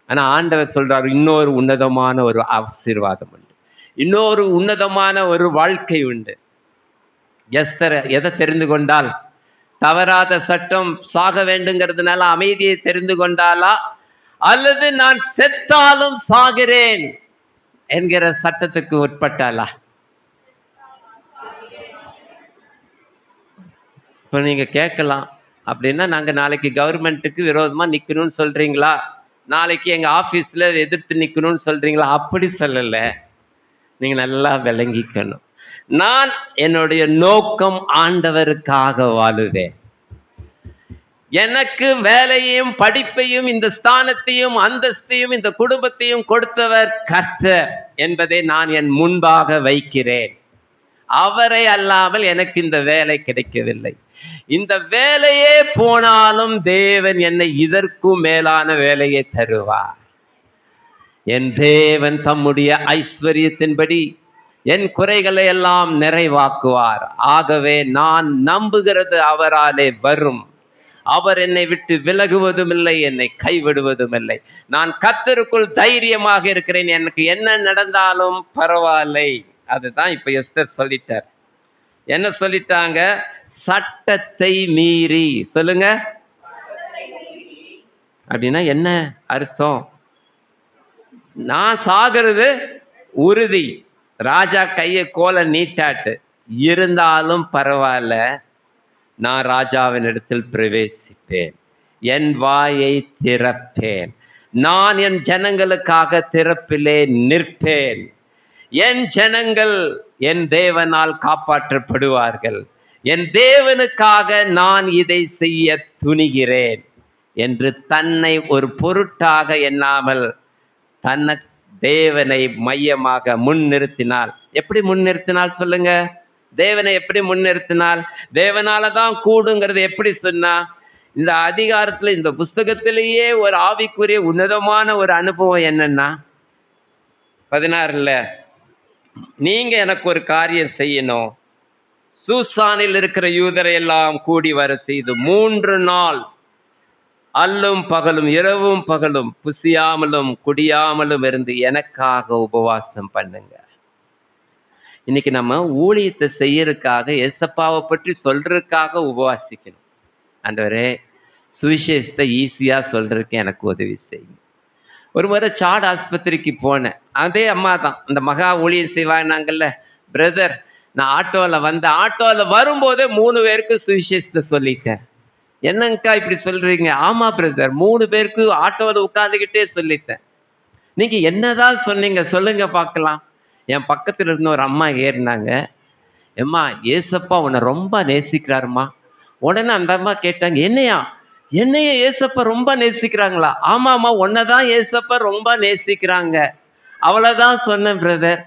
S1: ஆனா ஆண்டவர் சொல்றாரு, இன்னொரு உன்னதமான ஒரு ஆசீர்வாதம் உண்டு, இன்னொரு உன்னதமான ஒரு வாழ்க்கை உண்டு. எஸ்தர் எதை தெரிந்து கொண்டால்? தவறாத சட்டம், சாக வேண்டுங்கிறதுனால அமைதியை தெரிந்து கொண்டாளா, அல்லது நான் செத்தாலும் சாகிறேன் என்கிற சட்டத்துக்கு உட்பட்டாளா? இப்போ நீங்க கேட்கலாம், அப்படின்னா நாங்க நாளைக்கு கவர்மெண்ட்டுக்கு விரோதமா நிக்கணும்னு சொல்றீங்களா, நாளைக்கு எங்க ஆபீஸ்ல எதிர்த்து நிக்கணும்னு சொல்றீங்களா? அப்படி சொல்லல. நீங்க நல்லா விளங்கிக்கணும். நான் என்னுடைய நோக்கம் ஆண்டவருக்காக வாழுவேன். எனக்கு வேலையையும் படிப்பையும் இந்த ஸ்தானத்தையும் அந்தஸ்தையும் இந்த குடும்பத்தையும் கொடுத்தவர் கர்த்தர் என்பதை நான் என் முன்பாக வைக்கிறேன். அவரை அல்லாமல் எனக்கு இந்த வேலை கிடைக்கவில்லை. இந்த வேலையே போனாலும் தேவன் என்னை இதற்கும் மேலான வேலையை தருவார். என் தேவன் தம்முடைய ஐஸ்வர்யத்தின்படி என் குறைகளை எல்லாம் நிறைவாக்குவார். ஆகவே நான் நம்புகிறது அவராலே வரும். அவர் என்னை விட்டு விலகுவதும் இல்லை, என்னை கைவிடுவதும் இல்லை. நான் கர்த்தருக்குள் தைரியமாக இருக்கிறேன். எனக்கு என்ன நடந்தாலும் பரவாயில்லை. அதுதான் இப்ப எஸ்தர் சொல்லிட்டார். என்ன சொல்லிட்டாங்க? சட்டத்தை மீறி. சொல்லுங்க, அப்படின்னா என்ன அர்த்தம்? நான் சாகிறது உறுதி. ராஜா கையை கோல நீட்டாட்டு இருந்தாலும் பரவாயில்ல, நான் ராஜாவின் இடத்தில் பிரவேசிப்பேன், என் வாயை திறப்பேன், நான் என் ஜனங்களுக்காக திறப்பிலே நிற்பேன். என் ஜனங்கள் என் தேவனால் காப்பாற்றப்படுவார்கள். என் தேவனுக்காக நான் இதை செய்ய துணிகிறேன் என்று தன்னை ஒரு பொருட்டாக எண்ணாமல் தன்னை தேவனை மையமாக முன்னிறுத்தினாள். எப்படி முன்னிறுத்தினாள் சொல்லுங்க? தேவனை எப்படி முன்னிறுத்தினாள்? தேவனாலதான் கூடுங்கிறது எப்படி சொன்னா? இந்த அதிகாரத்துல, இந்த புஸ்தகத்திலேயே ஒரு ஆவிக்குரிய உன்னதமான ஒரு அனுபவம் என்னன்னா, 16ல நீங்க எனக்கு ஒரு காரியம் செய்யணும். சூசானில் இருக்கிற யூதரை எல்லாம் கூடி வர செய்து 3 நாள் அல்லும் பகலும், இரவும் பகலும், புசியாமலும் குடியாமலும் இருந்து எனக்காக உபவாசம் பண்ணுங்க. இன்னைக்கு நம்ம ஊழியத்தை செய்யறதுக்காக, ஏசப்பாவை பற்றி சொல்றதுக்காக உபவாசிக்கணும். ஆண்டவரே, சுவிசேஷத்தை ஈஸியா சொல்றதுக்கு எனக்கு உதவி செய்யுங்க. ஒரு முறை சாட் ஆஸ்பத்திரிக்கு போனேன். அதே அம்மா தான், அந்த மகா ஊழியம் செய்வாங்கல்ல பிரதர். நான் ஆட்டோவில் வரும்போதே 3 பேருக்கு சுவிசேஷத்தை சொல்லிட்டேன். என்னங்கக்கா இப்படி சொல்றீங்க? ஆமா பிரதர், 3 பேருக்கு ஆட்டோவில் உட்காந்துக்கிட்டே சொல்லிட்டேன். நீங்க என்னதான் சொன்னீங்க சொல்லுங்க பார்க்கலாம். என் பக்கத்துல இருந்த ஒரு அம்மா ஏறினாங்க. எம்மா, ஏசப்பா உன்னை ரொம்ப நேசிக்கிறாருமா. உடனே அந்த அம்மா கேட்டாங்க, என்னைய ஏசப்பா ரொம்ப நேசிக்கிறாங்களா? ஆமாம்மா, உன்னைதான் ஏசப்பா ரொம்ப நேசிக்கிறாங்க. அவ்வளவுதான் சொன்னேன் பிரதர்.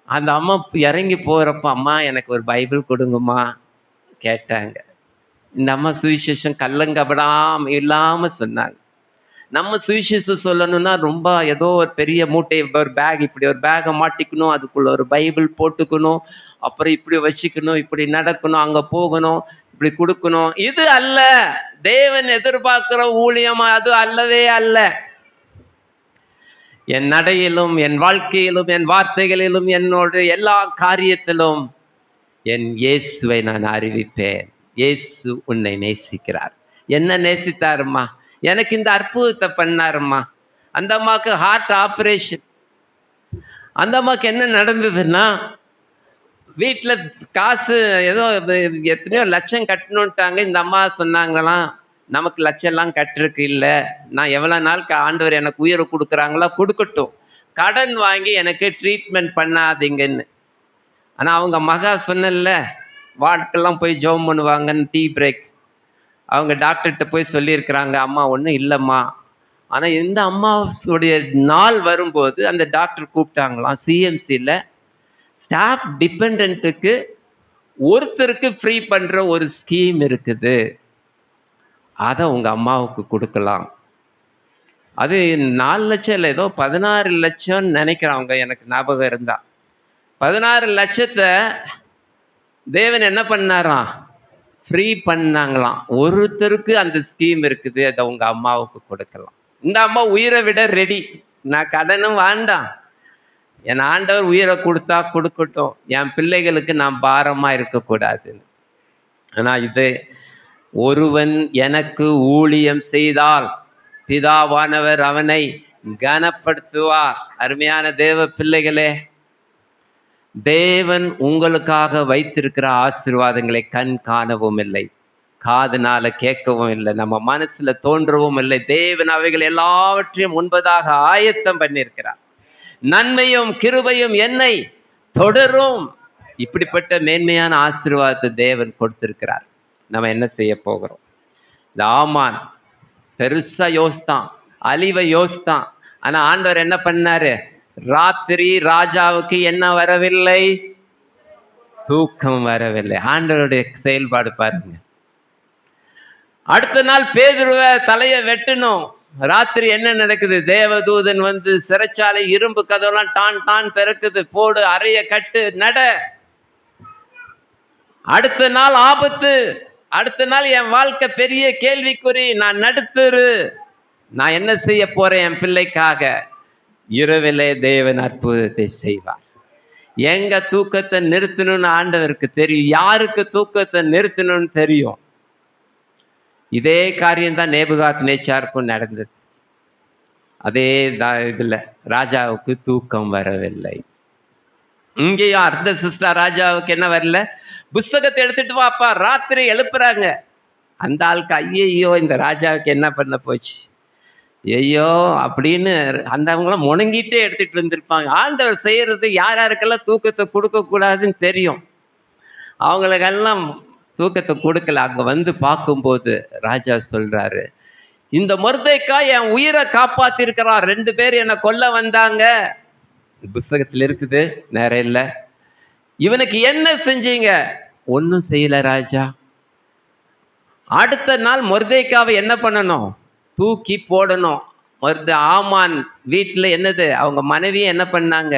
S1: அந்த அம்மா இறங்கி போறப்ப, அம்மா எனக்கு ஒரு பைபிள் கொடுங்கம்மா கேட்டாங்க. இந்த அம்மா சுவிசேஷம் கள்ளங்கபடாம இல்லாம சொன்னாங்க. நம்ம சுவிசேஷம் சொல்லணும்னா ரொம்ப ஏதோ ஒரு பெரிய மூட்டை, ஒரு பேக், இப்படி ஒரு பேகை மாட்டிக்கணும், அதுக்குள்ள ஒரு பைபிள் போட்டுக்கணும், அப்புறம் இப்படி வச்சுக்கணும், இப்படி நடக்கணும், அங்க போகணும், இப்படி கொடுக்கணும். இது அல்ல தேவன் எதிர்பார்க்கிற ஊழியம். அது அல்லவே அல்ல. என் நடையிலும், என் வாழ்க்கையிலும், என் வார்த்தைகளிலும், என்னோட எல்லா காரியத்திலும் என் இயேசுவை நான் அறிவிப்பேன். இயேசு உன்னை நேசிக்கிறார். என்ன நேசித்தாருமா? எனக்கு இந்த அற்புதத்தை பண்ணாருமா. அந்த அம்மாவுக்கு ஹார்ட் ஆபரேஷன். அந்த அம்மாவுக்கு என்ன நடந்ததுன்னா, வீட்டில் காசு ஏதோ எத்தனையோ லட்சம் கட்டணுன்ட்டாங்க. இந்த அம்மா சொன்னாங்களாம், நமக்கு லட்சம் எல்லாம் கட்டுறதுக்கு இல்லை, நான் எவ்வளோ நாள் ஆண்டவர் எனக்கு உயிரை கொடுக்குறாங்களோ கொடுக்கட்டும், கடன் வாங்கி எனக்கு ட்ரீட்மெண்ட் பண்ணாதீங்கன்னு. ஆனால் அவங்க மகா சொன்னல, வார்டுக்கெல்லாம் போய் ஜெபம் பண்ணுவாங்கன்னு, டீ பிரேக், அவங்க டாக்டர்கிட்ட போய் சொல்லியிருக்கிறாங்க, அம்மா ஒன்றும் இல்லைம்மா. ஆனால் இந்த அம்மாவுடைய நாள் வரும்போது அந்த டாக்டர் கூப்பிட்டாங்களாம், சிஎம்சியில் ஸ்டாஃப் டிபெண்ட்டுக்கு ஒருத்தருக்கு ஃப்ரீ பண்ணுற ஒரு ஸ்கீம் இருக்குது, அதை உங்கள் அம்மாவுக்கு கொடுக்கலாம். அது 4 லட்சம் இல்லை, ஏதோ 16 லட்சம் நினைக்கிறவங்க, எனக்கு ஞாபகம் இருந்தா. 16 லட்சத்தை தேவன் என்ன பண்ணாராம், ஃப்ரீ பண்ணாங்களாம். ஒருத்தருக்கு அந்த ஸ்கீம் இருக்குது, அதை உங்க அம்மாவுக்கு கொடுக்கலாம். இந்த அம்மா உயிரை விட ரெடி, நான் கடனும் வேண்டாம், என் ஆண்டவர் உயிரை கொடுத்தா கொடுக்கட்டும், என் பிள்ளைகளுக்கு நான் பாரமா இருக்கக்கூடாதுன்னு. ஆனா இது, ஒருவன் எனக்கு ஊழியம் செய்தால் பிதாவானவர் அவனை கனப்படுத்துவார். அருமையான தேவ பிள்ளைகளே, தேவன் உங்களுக்காக வைத்திருக்கிற ஆசீர்வாதங்களை கண் காணவும் இல்லை, காதுனால கேட்கவும் இல்லை, நம்ம மனசுல தோன்றவும் இல்லை. தேவன் அவைகள் எல்லாவற்றையும் முன்பதாக ஆயத்தம் பண்ணியிருக்கிறார். நன்மையும் கிருபையும் என்னை தொடரும். இப்படிப்பட்ட மேன்மையான ஆசீர்வாதத்தை தேவன் கொடுத்திருக்கிறார். நம்ம என்ன செய்ய போகிறோம்? இந்த ஆமான் பெருசா யோசித்தான், அழிவை யோசித்தான். ஆனா ஆண்டவர் என்ன பண்ணாரு? ராத்திரி ராஜாவுக்கு என்ன வரவில்லை? தூக்கம் வரவில்லை. ஆண்டவருடைய செயல்பாடு பாருங்க. அடுத்த நாள் பேதுருவ தலைய வெட்டணும். ராத்திரி என்ன நடக்குது? தேவதூதன் வந்து சிறைச்சாலை இரும்பு கதவெல்லாம் டான் டான் திறக்குது, போடு, அறைய கட்டு, நட. அடுத்த நாள் ஆபத்து, அடுத்த நாள் என் வாழ்க்கை பெரிய கேள்விக்குறி, நான் நடுத்துரு, நான் என்ன செய்ய போறேன் என் பிள்ளைக்காக? இரவிலே தேவன் அற்புதத்தை செய்வார். எங்க தூக்கத்தை நிறுத்தணும்னு ஆண்டவருக்கு தெரியும், யாருக்கு தூக்கத்தை நிறுத்தணும்னு தெரியும். இதே காரியம்தான் நேபுகாத் நேச்சாருக்கும் நடந்தது. அதே இதுல ராஜாவுக்கு தூக்கம் வரவில்லை. இங்கேயும் அர்த்தசிஸ்டா ராஜாவுக்கு என்ன வரல? புஸ்தகத்தை எடுத்துட்டு வாப்பா, ராத்திரி எழுப்புறாங்க. அந்த ஆளுக்கு ஐயோ இந்த ராஜாவுக்கு என்ன பண்ண போச்சு, ஐயோ அப்படின்னு அந்த அவங்களாம் முணங்கிட்டே எடுத்துட்டு இருந்திருப்பாங்க. ஆண்டவர் செய்யறது யார் யாருக்கெல்லாம் தூக்கத்தை கொடுக்க கூடாதுன்னு தெரியும், அவங்களுக்கெல்லாம் தூக்கத்தை கொடுக்கல. அங்க வந்து பார்க்கும்போது ராஜா சொல்றாரு, இந்த மொர்தெக்காய் என் உயிரை காப்பாத்திருக்கிறான், 2 பேர் என்னை கொல்ல வந்தாங்க. புஸ்தகத்தில் இருக்குது, நேரம் இல்லை. இவனுக்கு என்ன செஞ்சீங்க? ஒன்னும் செய்யல ராஜா. அடுத்த நாள் மொர்தெக்காவை என்ன பண்ணணும்? தூக்கி போடணும். ஆமான் வீட்டுல என்னது, அவங்க மனைவி என்ன பண்ணாங்க?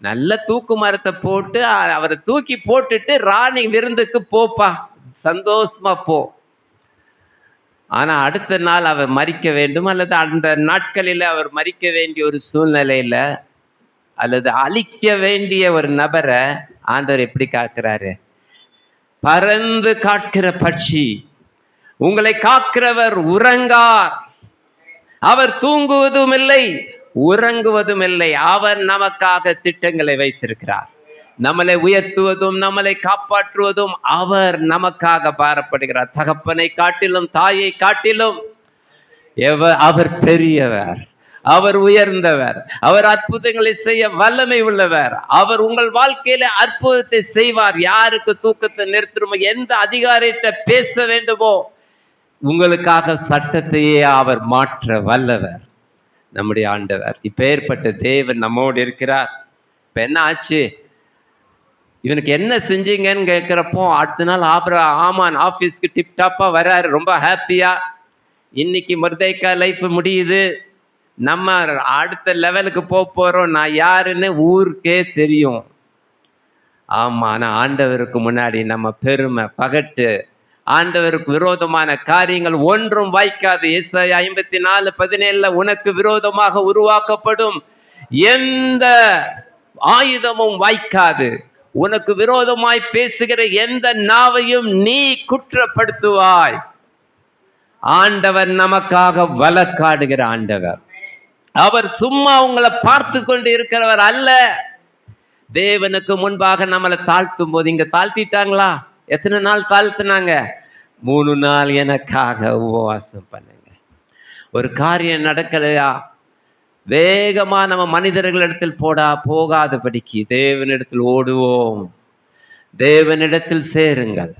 S1: நல்ல தூக்கு மரத்தை போட்டு அவரை தூக்கி போட்டுட்டு, ராணி விருந்துக்கு போப்பா, சந்தோஷமா போ. ஆனா அடுத்த நாள் அவர் மரிக்க வேண்டும், அல்லது அந்த நாட்களில் அவர் மரிக்க வேண்டிய ஒரு சூழ்நிலையில, அல்லது அழிக்க வேண்டிய ஒரு நபரை ஆண்டவர் எப்படி காக்கிறாரு? பறந்து காக்கிற பட்சி, உங்களை காக்கிறவர் உறங்கார், அவர் தூங்குவதும் இல்லை உறங்குவதும் இல்லை. அவர் நமக்காக திட்டங்களை வைத்திருக்கிறார். நம்மளை உயர்த்துவதும் நம்மளை காப்பாற்றுவதும் அவர் நமக்காக பாரப்படுகிறார். தகப்பனை காட்டிலும் தாயை காட்டிலும் அவர் பெரியவர், அவர் உயர்ந்தவர், அவர் அற்புதங்களை செய்ய வல்லமை உள்ளவர். அவர் உங்கள் வாழ்க்கையில அற்புதத்தை செய்வார். யாருக்கு தூக்கத்தை நிறுத்தணுமோ, எந்த அதிகாரத்தை பேச வேண்டுமோ, உங்களுக்காக சட்டத்தையே அவர் மாற்ற வல்லவர் நம்முடைய ஆண்டவர். இப்பேற்பட்ட தேவன் நம்மோடு இருக்கிறார். இப்ப என்ன ஆச்சு? இவனுக்கு என்ன செஞ்சீங்கன்னு கேட்கிறப்போ, அடுத்த நாள் ஆமான் ஆபீஸ்க்கு டிப்டாப்பா வர்றாரு, ரொம்ப ஹாப்பியா. இன்னைக்கு மொர்தெக்கா லைஃப் முடியுது, நம்ம அடுத்த லெவலுக்கு போறோம், நான் யாருன்னு ஊருக்கே தெரியும். ஆமா, ஆனா ஆண்டவருக்கு முன்னாடி நம்ம பெருமை பகட்டு, ஆண்டவருக்கு விரோதமான காரியங்கள் ஒன்றும் வாய்க்காது. ஏசாயா 54:17 உனக்கு விரோதமாக உருவாக்கப்படும் எந்த ஆயுதமும் வாய்க்காது, உனக்கு விரோதமாய் பேசுகிற எந்த நாவையும் நீ குற்றப்படுத்துவாய். ஆண்டவர் நமக்காக வழக்காடுகிற ஆண்டவர். அவர் சும்மா உங்களை பார்த்து கொண்டு இருக்கிறவர் அல்ல. தேவனுக்கு முன்பாக நம்மளை தாழ்த்தும் போது, இங்க தாழ்த்திட்டாங்களா? எத்தனை நாள் தாழ்த்தினாங்க? 3 நாள் எனக்காக உபவாசம் பண்ணுங்க. ஒரு காரியம் நடக்கலையா, வேகமா நம்ம மனிதர்களிடத்தில் போகாதபடிக்கு தேவனிடத்தில் ஓடுவோம். தேவனிடத்தில் சேருங்கள்,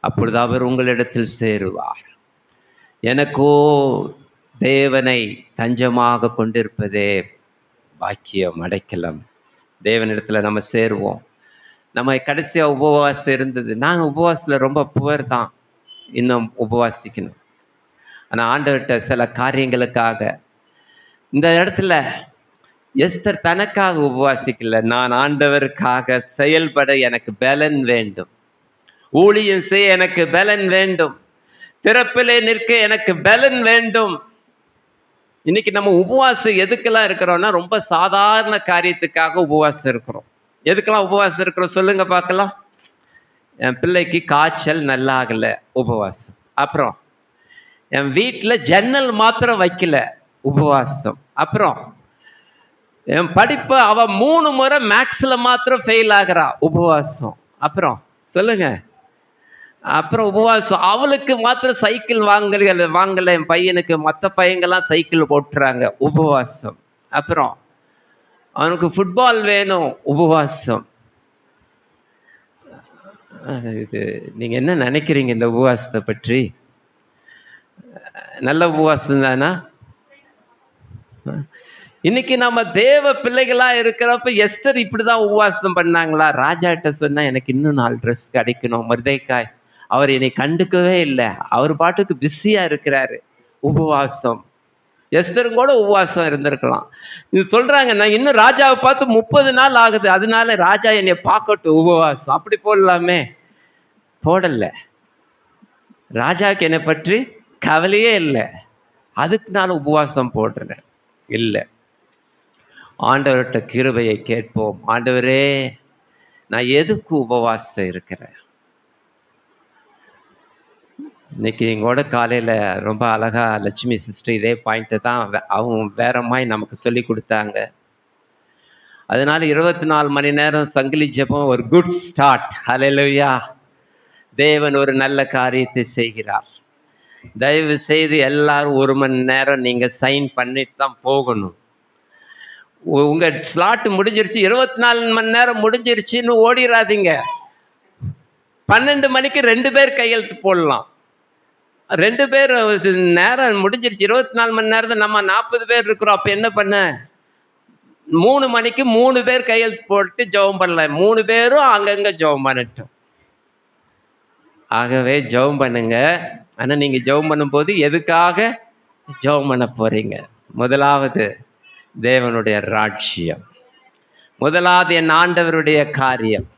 S1: அப்பொழுது அவர் உங்களிடத்தில் சேருவார். எனக்கோ தேவனை தஞ்சமாக கொண்டிருப்பதே பாக்கியம், அடைக்கலம். தேவனிடத்துல நம்ம சேருவோம். நம்ம கடைசியா உபவாசம் இருந்தது. நாங்கள் உபவாசத்துல ரொம்ப புவர் தான், இன்னும் உபவாசிக்கணும். ஆனா ஆண்டவர்கிட்ட சில காரியங்களுக்காக, இந்த இடத்துல எஸ்தர் தனக்காக உபவாசிக்கல, நான் ஆண்டவருக்காக செயல்பட எனக்கு பலன் வேண்டும், ஊழியம் செய்ய எனக்கு பலன் வேண்டும், திறப்பிலே நிற்க எனக்கு பலன் வேண்டும். இன்னைக்கு நம்ம உபவாசம் எதுக்கெல்லாம் இருக்கிறோம்னா, ரொம்ப சாதாரண காரியத்துக்காக உபவாசம் இருக்கிறோம். எதுக்கெல்லாம் உபவாசம் இருக்கிறோம் சொல்லுங்க பார்க்கலாம். என் பிள்ளைக்கு காய்ச்சல் நல்லா ஆகல, உபவாசம். அப்புறம் என் வீட்டில் ஜன்னல் மாத்திரம் வைக்கல, உபவாசம். அப்புறம் என் படிப்பு அவ 3 முறை மேக்ஸ்ல மாத்திரம் ஃபெயில் ஆகிறா, உபவாசம். அப்புறம் சொல்லுங்க. அப்புறம் உபவாசம், அவளுக்கு மாத்திரம் சைக்கிள் வாங்கல என் பையனுக்கு, மற்ற பையங்கள்லாம் சைக்கிள் போட்டுறாங்க, உபவாசம். அப்புறம் அவனுக்கு ஃபுட்பால் வேணும், உபவாசம். இது நீங்க என்ன நினைக்கிறீங்க இந்த உபவாசத்தை பற்றி? நல்ல உபவாசம் தானா? இன்னைக்கு நம்ம தேவ பிள்ளைகளா இருக்கிறப்ப, எஸ்தர் இப்படிதான் உபவாசம் பண்ணாங்களா? ராஜாட்ட சொன்னா எனக்கு இன்னும் 4 ட்ரெஸ் கிடைக்கணும். மொர்தெகாய் அவர் என்னை கண்டுக்கவே இல்லை, அவர் பாட்டுக்கு பிஸியா இருக்கிறாரு, உபவாசம். எஸ்தரும் கூட உபவாசம் இருந்திருக்கலாம். இது சொல்றாங்க, நான் இன்னும் ராஜாவை பார்த்து 30 நாள் ஆகுது, அதனால ராஜா என்னை பார்க்கட்டும், உபவாசம். அப்படி போடலாமே, போடல. ராஜாக்கு என்னை பற்றி கவலையே இல்லை, அதுக்கு நான் உபவாசம் போடுறேன் இல்லை. ஆண்டவர்கிட்ட கிருபையை கேட்போம். ஆண்டவரே, நான் எதுக்கு உபவாசம் இருக்கிறேன்? இன்னைக்கு எங்களோட காலையில ரொம்ப அழகா லட்சுமி சிஸ்டர் இதே பாயிண்ட்டை தான் அவங்க வேற மாதிரி நமக்கு சொல்லி கொடுத்தாங்க. அதனால 24 மணி நேரம் சங்கிலி ஜெபம் ஒரு குட் ஸ்டார்ட். ஹல்லேலூயா. தேவன் ஒரு நல்ல காரியத்தை செய்கிறார். தயவு செய்து எல்லாரும் 1 மணி நேரம் நீங்க சைன் பண்ணிட்டு தான் போகணும். உங்க ஸ்லாட் முடிஞ்சிருச்சு, 24 மணி நேரம் முடிஞ்சிருச்சுன்னு ஓடிடாதீங்க. 12 மணிக்கு 2 பேர் கையெழுத்து போடலாம். 2 பேர் நேரம் முடிஞ்சிருச்சு, 24 மணி நேரத்தை நம்ம 40 பேர் இருக்கிறோம். அப்ப என்ன பண்ண, 3 மணிக்கு 3 பேர் கையெழுத்து போட்டு ஜெபம் பண்ணல, 3 பேரும் அங்கங்க ஜெபம் பண்ணட்டும். ஆகவே ஜெபம் பண்ணுங்க. ஆனா நீங்க ஜெபம் பண்ணும்போது எதுக்காக ஜெபம் பண்ண போறீங்க? முதலாவது தேவனுடைய ராஜ்யம், முதலாவது என் ஆண்டவருடைய காரியம்,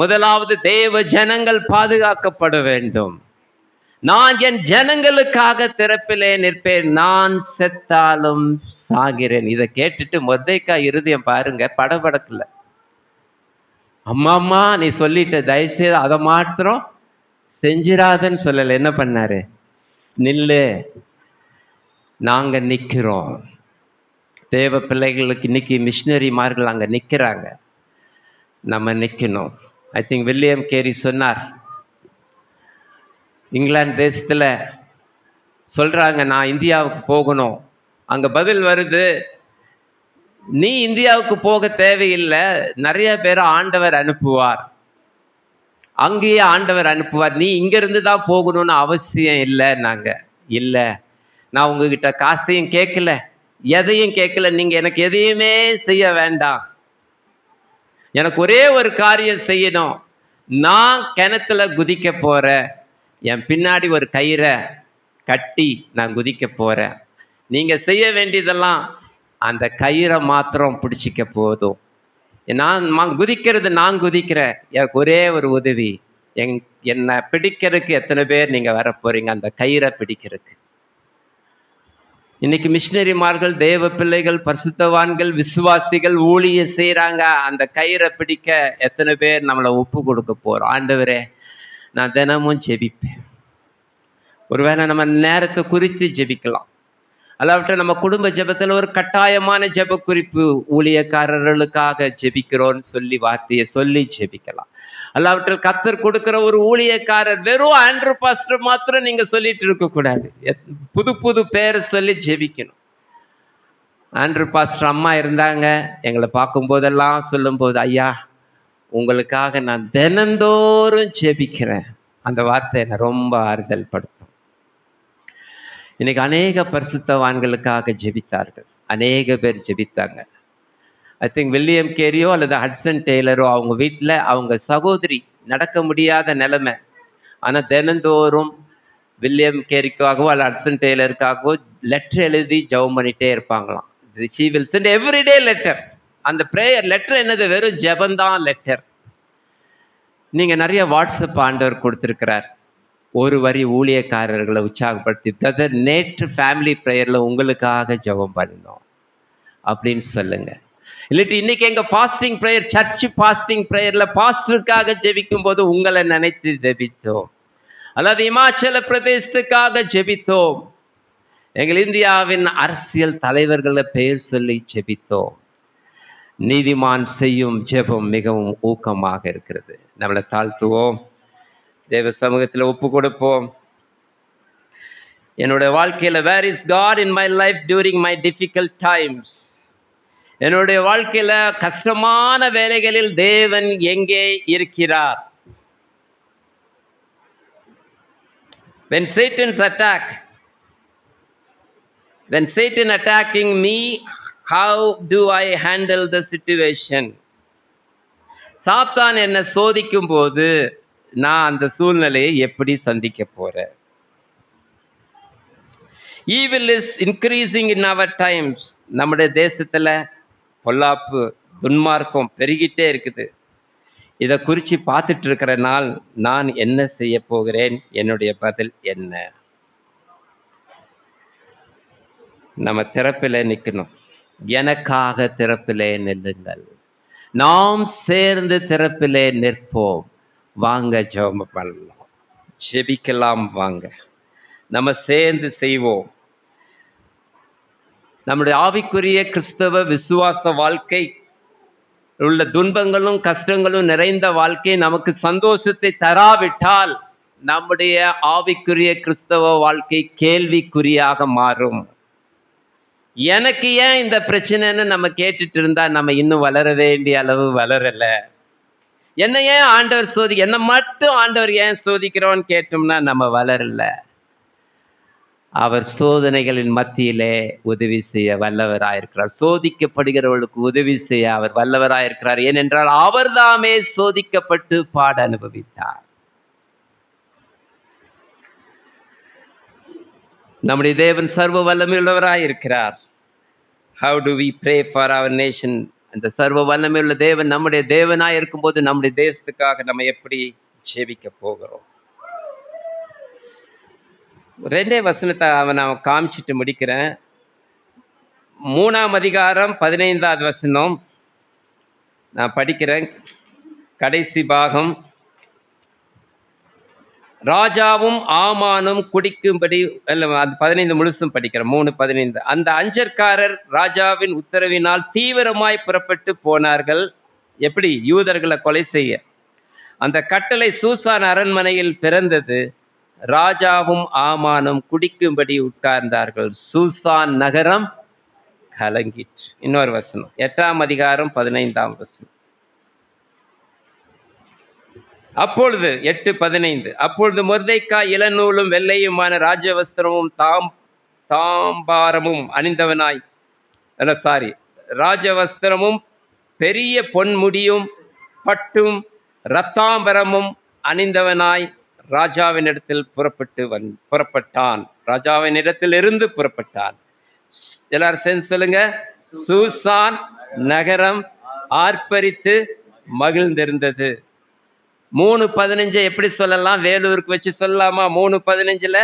S1: முதலாவது தேவ ஜனங்கள் பாதுகாக்கப்பட வேண்டும். நான் என் ஜனங்களுக்காக திறப்பிலே நிற்பேன், நான் செத்தாலும் சாகிறேன். இதை கேட்டுட்டு மொர்தெகாய் இருதயம் பாருங்க, படபடக்கல. அம்மா நீ சொல்லிட்ட, தயவுசெய்து அதை மாத்திரம் செஞ்சிராதன்னு சொல்லல. என்ன பண்ணாரு? நில்லு, நாங்க நிக்கிறோம். தேவ பிள்ளைகளுக்கு இன்னைக்கு மிஷினரிமார்கள் அங்க நிக்கிறாங்க, நம்ம நிக்கணும். ஐ திங்க் வில்லியம் கேரி சொன்னார், இங்கிலாந்து தேசத்துல சொல்றாங்க, நான் இந்தியாவுக்கு போகணும். அங்க பதில் வருது, நீ இந்தியாவுக்கு போக தேவையில்லை, நிறைய பேரை ஆண்டவர் அனுப்புவார், அங்கேயே ஆண்டவர் அனுப்புவார், நீ இங்க இருந்து தான் போகணும்னு அவசியம் இல்லை. நாங்க இல்ல, நான் உங்ககிட்ட காசையும் கேட்கல, எதையும் கேட்கல, நீங்க எனக்கு எதையுமே செய்ய வேண்டாம். எனக்கு ஒரே ஒரு காரியம் செய்யணும், நான் கிணத்துல குதிக்க போறேன், என் பின்னாடி ஒரு கயிறை கட்டி நான் குதிக்க போறேன். நீங்க செய்ய வேண்டியதெல்லாம் அந்த கயிறை மாத்திரம் பிடிச்சிக்க போதும். நான் குதிக்கிறது, நான் குதிக்கிறேன், எனக்கு ஒரே ஒரு உதவி, என்னை பிடிக்கிறதுக்கு எத்தனை பேர் நீங்க வர போறீங்க அந்த கயிறை பிடிக்கிறதுக்கு? இன்னைக்கு மிஷினரிமார்கள், தேவ பிள்ளைகள், பரிசுத்தவான்கள், விசுவாசிகள் ஊழியம் செய்யறாங்க, அந்த கயிறை பிடிக்க எத்தனை பேர் நம்மளை ஒப்பு கொடுக்க போறோம்? ஆண்டவரே, நான் தினமும் ஜெபிப்பேன். ஒருவேளை நம்ம நேரத்தை குறித்து ஜெபிக்கலாம். அல்லாவிட்ட நம்ம குடும்ப ஜெபத்துல ஒரு கட்டாயமான ஜெப குறிப்பு, ஊழியக்காரர்களுக்காக ஜெபிக்கிறோம்னு சொல்லி வார்த்தையை சொல்லி ஜெபிக்கலாம். அல்லாவிட்டால் கர்த்தர் கொடுக்கிற ஒரு ஊழியக்காரர் வெறும் ஆண்ட்ரூ பாஸ்டர் மாத்திரம் நீங்க சொல்லிட்டு இருக்க கூடாது. புது புது பேரை சொல்லி ஜெபிக்கணும். ஆண்ட்ரூ பாஸ்டர் அம்மா இருந்தாங்க, எங்களை பார்க்கும் போதெல்லாம் சொல்லும் போது, ஐயா உங்களுக்காக நான் தினந்தோறும் ஜெபிக்கிறேன், அந்த வார்த்தை என்னை ரொம்ப ஆறுதல் படுத்தும். இன்னைக்கு அநேக பரிசுத்தவான்களுக்காக ஜெபித்தார்கள், அநேக பேர் ஜெபித்தாங்க. ஐ திங்க் வில்லியம் கேரியோ அல்லது ஹட்சன் டெய்லரோ அவங்க வீட்டில் அவங்க சகோதரி நடக்க முடியாத நிலைமை, ஆனால் தினந்தோறும் வில்லியம் கேரிக்காகவோ அல்ல ஹட்சன் டெய்லருக்காகவோ லெட்டர் எழுதி ஜெபம் பண்ணிட்டே இருப்பாங்களாம். she will send every day letter. அந்த ப்ரேயர் லெட்டர் என்னது? வெறும் ஜெபந்தான் லெட்டர். நீங்க நிறைய வாட்ஸ்அப் ஆண்டவர் கொடுத்திருக்கிறார். ஒரு வரி ஊழியக்காரர்களை உற்சாகப்படுத்தி, பிரதர் நேற்று ஃபேமிலி ப்ரேயர்ல உங்களுக்காக ஜெபம் பண்ணோம் அப்படின்னு சொல்லுங்க. இல்லாட்டி இன்னைக்கு எங்க ஃபாஸ்டிங் ப்ரேயர், சர்ச் ஃபாஸ்டிங் ப்ரேயர்ல பாஸ்டருக்காக ஜெபிக்கும் போது உங்களை நினைத்து ஜெபித்தோம், அல்லது இமாச்சல பிரதேசத்துக்காக ஜெபித்தோம், எங்கள் இந்தியாவின் அரசியல் தலைவர்களை பெயர் சொல்லி ஜெபித்தோம். நீதிமான் செய்யும் ஜெபம் மிகவும் ஊக்கமாக இருக்கிறது. நம்மளை தாழ்த்துவோம், தேவ சமூகத்தில் ஒப்பு கொடுப்போம். என்னுடைய வாழ்க்கையில where is God in my life during my difficult times? என்னுடைய வாழ்க்கையில கஷ்டமான வேலைகளில் தேவன் எங்கே இருக்கிறார்? When Satan attacking me, how do I handle the situation? சாத்தான் என்னை சோதிக்கும் போது நான் அந்த சூழ்நிலையை எப்படி சந்திக்க போறேன்? Evil is increasing in our times. நம்முடைய தேசத்துல பொல்லாப்பு, துன்மார்க்கம் பெருகிட்டே இருக்குது. இதை குறித்து பார்த்துட்டு இருக்கிற நாள் நான் என்ன செய்ய போகிறேன்? என்னுடைய பதில் என்ன? நம்ம திறப்பிலே நிற்கணும். எனக்காக திறப்பிலே நில்லுங்கள், நாம் சேர்ந்து திறப்பிலே நிற்போம். வாங்க ஜெபம் பண்ணலாம், ஜெபிக்கலாம். வாங்க நம்ம சேர்ந்து செய்வோம். நம்முடைய ஆவிக்குரிய கிறிஸ்தவ விசுவாச வாழ்க்கை உள்ள துன்பங்களும் கஷ்டங்களும் நிறைந்த வாழ்க்கை நமக்கு சந்தோஷத்தை தராவிட்டால் நம்முடைய ஆவிக்குரிய கிறிஸ்தவ வாழ்க்கை கேள்விக்குறியாக மாறும். எனக்கு ஏன் இந்த பிரச்சனைன்னு நம்ம கேட்டுட்டு இருந்தா நம்ம இன்னும் வளர வேண்டிய அளவு வளரல. என்ன ஏன் ஆண்டவர் என்ன மட்டும் ஆண்டவர் ஏன் சோதிக்கிறோன்னு கேட்டோம்னா நம்ம வளரல. அவர் சோதனைகளின் மத்தியிலே உதவி செய்ய வல்லவராயிருக்கிறார். சோதிக்கப்படுகிறவர்களுக்கு உதவி செய்ய அவர் வல்லவராயிருக்கிறார். ஏனென்றால் அவர் தாமே சோதிக்கப்பட்டு பாட அனுபவித்தார். நம்முடைய தேவன் சர்வ வல்லமையுள்ளவராயிருக்கிறார். How do we pray for our nation? அந்த சர்வ வல்லமையுள்ள தேவன் நம்முடைய தேவனாய் இருக்கும்போது நம்முடைய தேசத்துக்காக நம்ம எப்படி ஜெபிக்க போகிறோம்? 2 வசனத்தை நான் காமிச்சிட்டு முடிக்கிறேன். 3ஆம் அதிகாரம் 15வது வசனம் நான் படிக்கிறேன், கடைசி பாகம். ராஜாவும் ஆமானும் குடிக்கும்படி, 15 முழுசும் படிக்கிறேன், 3:15. அந்த அஞ்சற்காரர் ராஜாவின் உத்தரவினால் தீவிரமாய் புறப்பட்டு போனார்கள். எப்படி? யூதர்களை கொலை செய்ய. அந்த கட்டளை சூசான் அரண்மனையில் பிறந்தது. ராஜாவும் ஆமானும் குடிக்கும்படி உட்கார்ந்தார்கள். சூசான் நகரம் கலங்கிற்று. இன்னொரு வசனம், 8ஆம் அதிகாரம் 15ஆம் வசனம். அப்பொழுது 8:15, அப்பொழுது மொர்தெக்காய் இளநூலும் வெள்ளையுமான ராஜவஸ்திரமும் தாம்பாரமும் அணிந்தவனாய், ராஜவஸ்திரமும் பெரிய பொன்முடியும் பட்டும் ரத்தாம்பரமும் அணிந்தவனாய் ராஜாவினிடத்தில் புறப்பட்டான். ராஜாவினிடத்தில் இருந்து புறப்பட்டான். எல்லாரும் சேர்ந்து சொல்லுங்க, சூசான் நகரம் ஆர்ப்பரித்து மகிழ்ந்திருந்தது. 3:15 எப்படி சொல்லலாம்? வேலூருக்கு வச்சு சொல்லலாமா? 3:15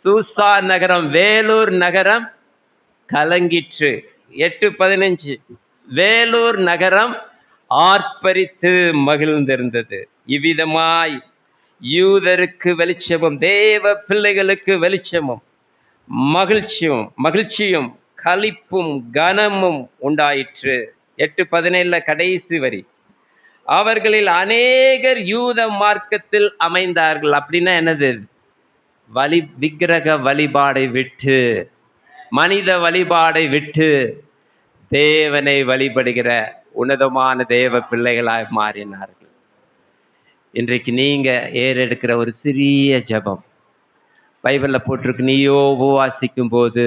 S1: சூசான் நகரம், வேலூர் நகரம் கலங்கிற்று. 8:15 வேலூர் நகரம் ஆர்ப்பரித்து மகிழ்ந்திருந்தது. இவ்விதமாய் யூதருக்கு வெளிச்சமும் தேவ பிள்ளைகளுக்கு வெளிச்சமும் மகிழ்ச்சியும் களிப்பும் கனமும் உண்டாயிற்று. 8:17 கடைசி வரி. அவர்களில் அநேகர் யூத மார்க்கத்தில் அமைந்தார்கள். அப்படின்னா என்னது? விக்கிரக வழிபாடை விட்டு, மனித வழிபாடை விட்டு தேவனை வழிபடுகிற உன்னதமான தேவ பிள்ளைகளாய் மாறினார்கள். இன்றைக்கு நீங்க ஏறெடுக்கிற ஒரு சிறிய ஜெபம் பைபிள்ல போட்டிருக்கு. நீயோ உபவாசிக்கும் போது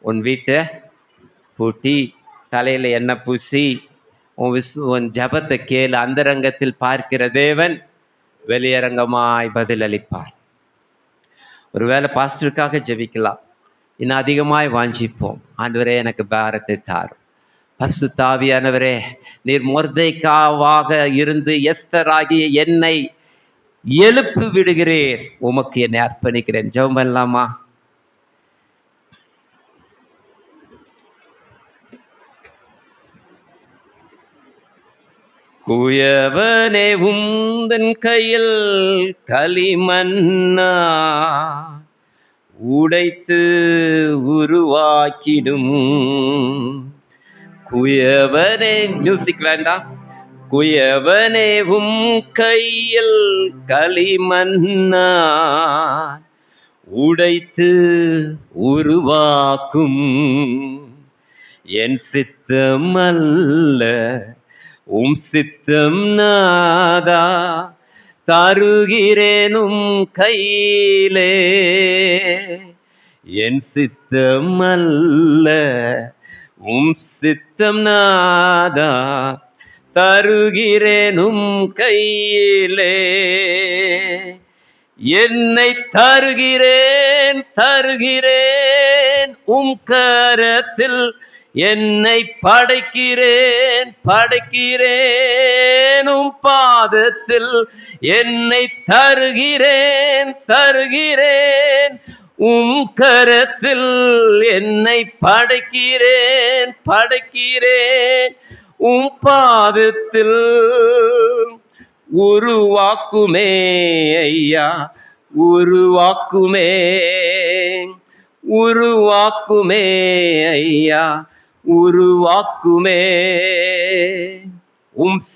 S1: உன் வீட்டை பூட்டி தலையில எண்ணெய் பூசி உன் ஜபத்தை கேளு. அந்தரங்கத்தில் பார்க்கிற தேவன் வெளியரங்கமாய் பதிலளிப்பார். ஒருவேளை பாஸ்டருக்காக ஜெபிக்கலாம். இன்னும் அதிகமாய் வாஞ்சிப்போம். ஆண்டவரே, எனக்கு பாரத்தை தாரும். பரிசுத்த ஆவியானவரே, நீர் மொர்தெக்காவாக இருந்து எஸ்தராகிய என்னை எழுப்பி விடுகிறேன். உமக்கு என்னை அர்ப்பணிக்கிறேன். ஜெபம் பண்ணலாமா? குயவனே, உந்தன் கையில் களிமண்ணா உடைத்து உருவாக்கிடும். குயவனே, மியூசிக் வேண்டாம். குயவனே, கையில் களிமண்ணா உடைத்து உருவாக்கும். என் சித்தம் அல்ல சித்தம் நாதா, தருகிறேனும் கையிலே. என் சித்தம் அல்ல சித்தம் நாதா, தருகிறேனும் கையிலே. என்னை தருகிறேன் கரத்தில். என்னை படைக்கிறேன் பாதத்தில். என்னை தருகிறேன் கரத்தில். என்னை படைக்கிறேன் பாதத்தில். உருவாக்குமே ஐயா, உருவாக்குமே ஐயா, உருவாக்குமே.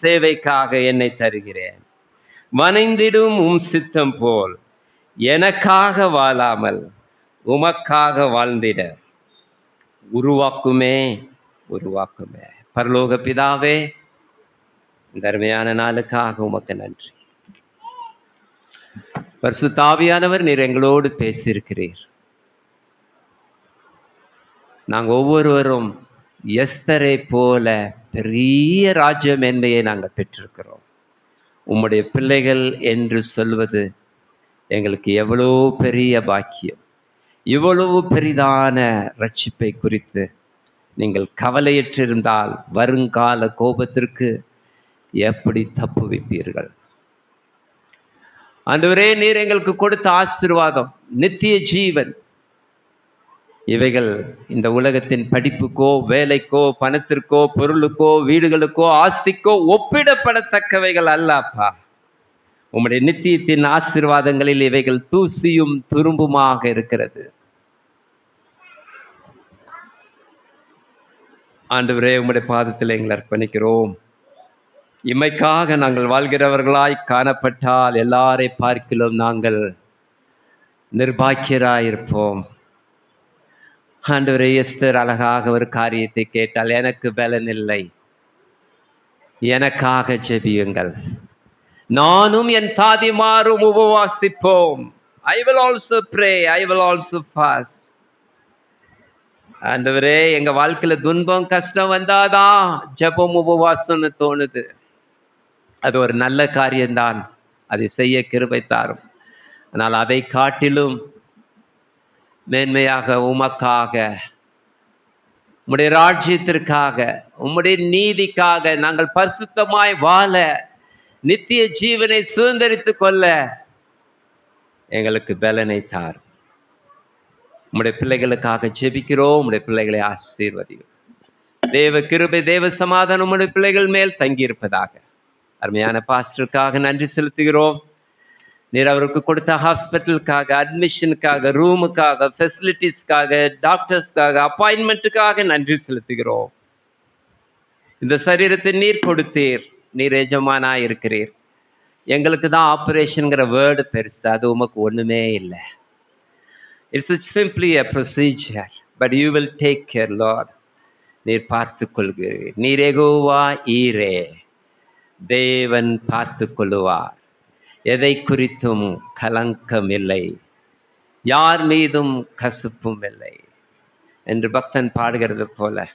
S1: சேவைக்காக என்னை தருகிறேன். வனைந்திடும் சித்தம் போல் எனக்காக வாழாமல் உமக்காக வாழ்ந்திட உருவாக்குமே. பரலோக பிதாவே, இந்த அருமையான நாளுக்காக உமக்கு நன்றி. பரிசுத்த ஆவியானவர், நீர் எங்களோடு பேசியிருக்கிறீர். நாங்கள் ஒவ்வொருவரும் எஸ்தரை போல பெரிய ராஜ்யம் என்பதை நாங்கள் பெற்றிருக்கிறோம். உம்முடைய பிள்ளைகள் என்று சொல்வது எங்களுக்கு எவ்வளோ பெரிய பாக்கியம். இவ்வளவு பெரிதான ரட்சிப்பை குறித்து நீங்கள் கவலையற்றிருந்தால் வருங்கால கோபத்திற்கு எப்படி தப்புவிப்பீர்கள்? ஆண்டவரே, நீர் எங்களுக்கு கொடுத்த ஆசீர்வாதம் நித்திய ஜீவன். இவைகள் இந்த உலகத்தின் படிப்புக்கோ, வேலைக்கோ, பணத்திற்கோ, பொருளுக்கோ, வீடுகளுக்கோ, ஆஸ்திக்கோ ஒப்பிடப்படத்தக்கவைகள் அல்லப்பா. உம்முடைய நித்தியத்தின் ஆசீர்வாதங்களில் இவைகள் தூசியும் துரும்புமாக இருக்கிறது. ஆண்டவரே, உம்முடைய பாதத்தில் எங்களை அர்ப்பணிக்கிறோம். இம்மைக்காக நாங்கள் வாழ்கிறவர்களாய் காணப்பட்டால் எல்லாரை பார்க்கிலும் நாங்கள் நிர்பாக்கியராயிருப்போம். ஆண்டவரே, எஸ்தர் அழகாக ஒரு காரியத்தை கேட்டால், எனக்கு பலன் இல்லை, எனக்காக ஜெபியுங்கள், நானும் என் தாதிமாரும் உபவாசிப்போம். I will also pray, I will also fast. ஆண்டவரே, எங்க வாழ்க்கையில துன்பம் கஷ்டம் வந்தாதான் ஜெபம் உபவாசம்னு தோணுது. அது ஒரு நல்ல காரியம்தான், அதை செய்ய கிருபை தாரும். ஆனால் அதை காட்டிலும் மேன்மையாக உமக்காக, உம்முடைய ராஜ்யத்திற்காக, உம்முடைய நீதிக்காக நாங்கள் பரிசுத்தமாய் வாழ, நித்திய ஜீவனை சுதந்திரித்துக் கொள்ள எங்களுக்கு பலனை தாரும். உம்முடைய பிள்ளைகளுக்காக ஜெபிக்கிறோம். உம்முடைய பிள்ளைகளை ஆசீர்வதியும். தேவ கிருபை, தேவ சமாதானம் உம்முடைய பிள்ளைகள் மேல் தங்கியிருப்பதாக. அருமையான பாஸ்டருக்காக நன்றி செலுத்துகிறோம். நீர் அவருக்கு கொடுத்த ஹாஸ்பிட்டலுக்காக, அட்மிஷனுக்காக, ரூமுக்காக, ஃபெசிலிட்டிஸ்க்காக, டாக்டர்ஸ்க்காக, அப்பாயின்மெண்ட்டுக்காக நன்றி செலுத்துகிறோம். இந்த சரீரத்தை நீர் கொடுத்தீர். நீர் எஜமானா இருக்கிறீர். எங்களுக்கு தான் ஆபரேஷன்ங்கிற வேர்டு பெருசு. அது உமக்கு ஒண்ணுமே இல்லை. It's simply a procedure, but you will take care, Lord. நீர் பார்த்துக் கொள்கிறீர். நீர் யெகோவா ஈரே, தேவன் பார்த்துக் கொள்ளுவார். எதை குறித்தும் கலங்கம் இல்லை, யார் மீதும் கசப்பும் இல்லை என்று பக்தன் பாடுகிறது போல,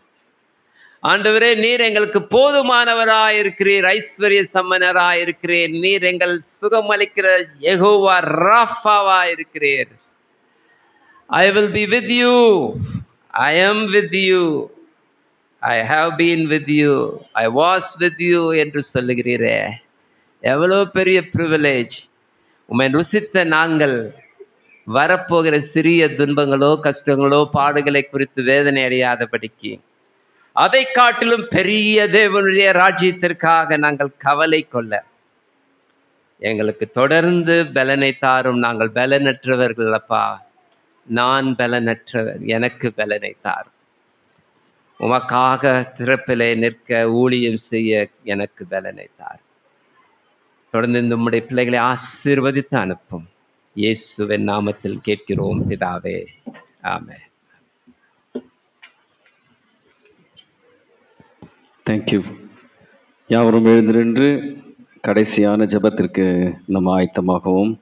S1: ஆண்டவரே நீர் எங்களுக்கு போதுமானவராயிருக்கிறீர், ஐஸ்வர்ய சம்மனராயிருக்கிறீர். நீர் எங்கள் சுகமளிக்கிற யெகோவா ராஃபாவா இருக்கிறீர். I will be with you. I am with you. I have been with you. I was with you என்று சொல்லுகிறீரே, எவ்வளவு பெரிய பிரிவிலேஜ். உம்மை ருசித்த நாங்கள் வரப்போகிற சிறிய துன்பங்களோ கஷ்டங்களோ பாடுகளை குறித்து வேதனை அடையாதபடிக்கு, அதை காட்டிலும் பெரிய தேவனுடைய ராஜ்யத்திற்காக நாங்கள் கவலை கொள்ள எங்களுக்கு தொடர்ந்து பலனை தாரும். நாங்கள் பலனற்றவர்கள் அப்பா. நான் பலனற்றவர், எனக்கு பலனை தாரும். உமக்காக திறப்பிலே நிற்க ஊழியம் செய்ய எனக்கு பலனை தாரும். தொடர்ந்து இந்த உம்முடைய பிள்ளைகளை ஆசீர்வதித்து அனுப்பும். இயேசுவின் நாமத்தில் கேட்கிறோம் பிதாவே, ஆமென்.
S3: தேங்க்யூ. யாவரும் எழுந்திருந்து கடைசியான ஜெபத்திற்கு நம்ம ஆயத்தமாகவும்.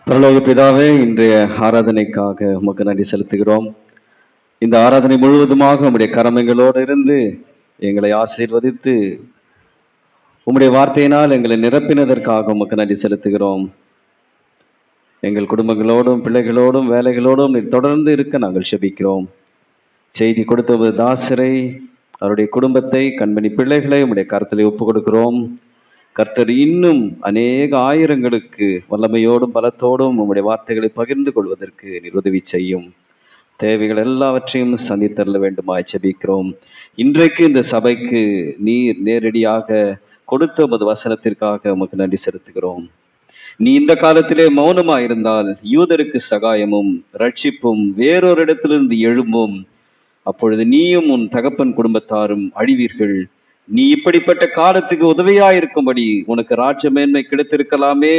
S3: பரலோக பிதாவே, இன்றைய ஆராதனைக்காக உமக்கு நன்றி செலுத்துகிறோம். இந்த ஆராதனை முழுவதுமாக உம்முடைய கரமைகளோடு இருந்து எங்களை ஆசீர்வதித்து உம்முடைய வார்த்தையினால் எங்களை நிரப்பினதற்காக உமக்கு நன்றி செலுத்துகிறோம். எங்கள் குடும்பங்களோடும் பிள்ளைகளோடும் வேலைகளோடும் நீர் தொடர்ந்து இருக்க நாங்கள் செபிக்கிறோம். செய்தி கொடுத்த தாசரை, அவருடைய குடும்பத்தை, கண்மணி பிள்ளைகளை உம்முடைய கருத்திலே ஒப்பு கொடுக்கிறோம். கர்த்தர் இன்னும் அநேக ஆயிரங்களுக்கு வல்லமையோடும் பலத்தோடும் உம்முடைய வார்த்தைகளை பகிர்ந்து கொள்வதற்கு நீர் உதவி செய்யும். தேவைகள் எல்லாவற்றையும் சந்தித்தரல வேண்டுமாய் செபிக்கிறோம். இன்றைக்கு இந்த சபைக்கு நீர் நேரடியாக கொடுத்த உமது வசனத்திற்காக உமக்கு நன்றி செலுத்துகிறோம். நீ இந்த காலத்திலே மௌனமாயிருந்தால் யூதருக்கு சகாயமும் ரட்சிப்பும் வேறொரு இடத்திலிருந்து எழும்பும். அப்பொழுது நீயும் உன் தகப்பன் குடும்பத்தாரும் அழிவீர்கள். நீ இப்படிப்பட்ட காலத்துக்கு உதவியாயிருக்கும்படி உனக்கு ராஜ்ய மேன்மை கிடைத்திருக்கலாமே,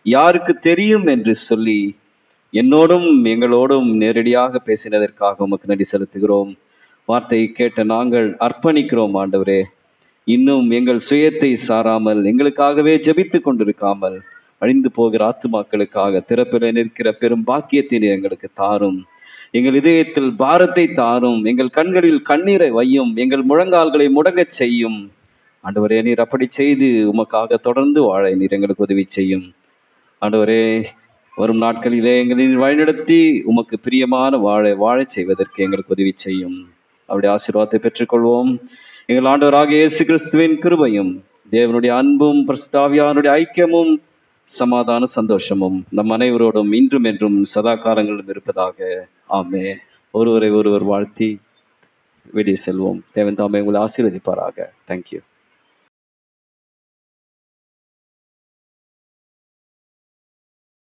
S3: யாருக்கு தெரியும் என்று சொல்லி என்னோடும் எங்களோடும் நேரடியாக பேசினதற்காக உமக்கு நன்றி செலுத்துகிறோம். வார்த்தையை கேட்ட நாங்கள் அர்ப்பணிக்கிறோம் ஆண்டவரே. இன்னும் எங்கள் சுயத்தை சாராமல், எங்களுக்காகவே ஜெபித்து கொண்டிருக்காமல் அழிந்து போகிற ஆத்துமாக்களுக்காக திறப்பில நிற்கிற பெரும் பாக்கியத்தை எங்களுக்கு தாரும். எங்கள் இதயத்தில் பாரத்தை தாரும். எங்கள் கண்களில் கண்ணீரை வையும். எங்கள் முழங்கால்களை முடங்கச் செய்யும். ஆண்டவரே, நீர் அப்படி செய்து உமக்காக தொடர்ந்து வாழ நீர் எங்களுக்கு உதவி செய்யும். ஆண்டவரே, வரும் நாட்களிலே எங்களை வழிநடத்தி உமக்கு பிரியமான வாழச் செய்வதற்கு எங்களுக்கு உதவி செய்யும். அவருடைய ஆசீர்வாதத்தை பெற்றுக்கொள்வோம். எங்கள் ஆண்டவராகிய இயேசு கிறிஸ்துவின் கிருபையும் தேவனுடைய அன்பும் பரிசுத்த ஆவியானவருடைய ஐக்கியமும் சமாதான சந்தோஷமும் நம் அனைவரோடும் இன்றும் என்றும் சதா காலங்களிலும் இருப்பதாக. ஆமே. ஒருவரை ஒருவர் வாழ்த்தி வெளியே செல்வோம். தேவன் தாமே உங்களை ஆசீர்வதிப்பாராக. தேங்க்யூ.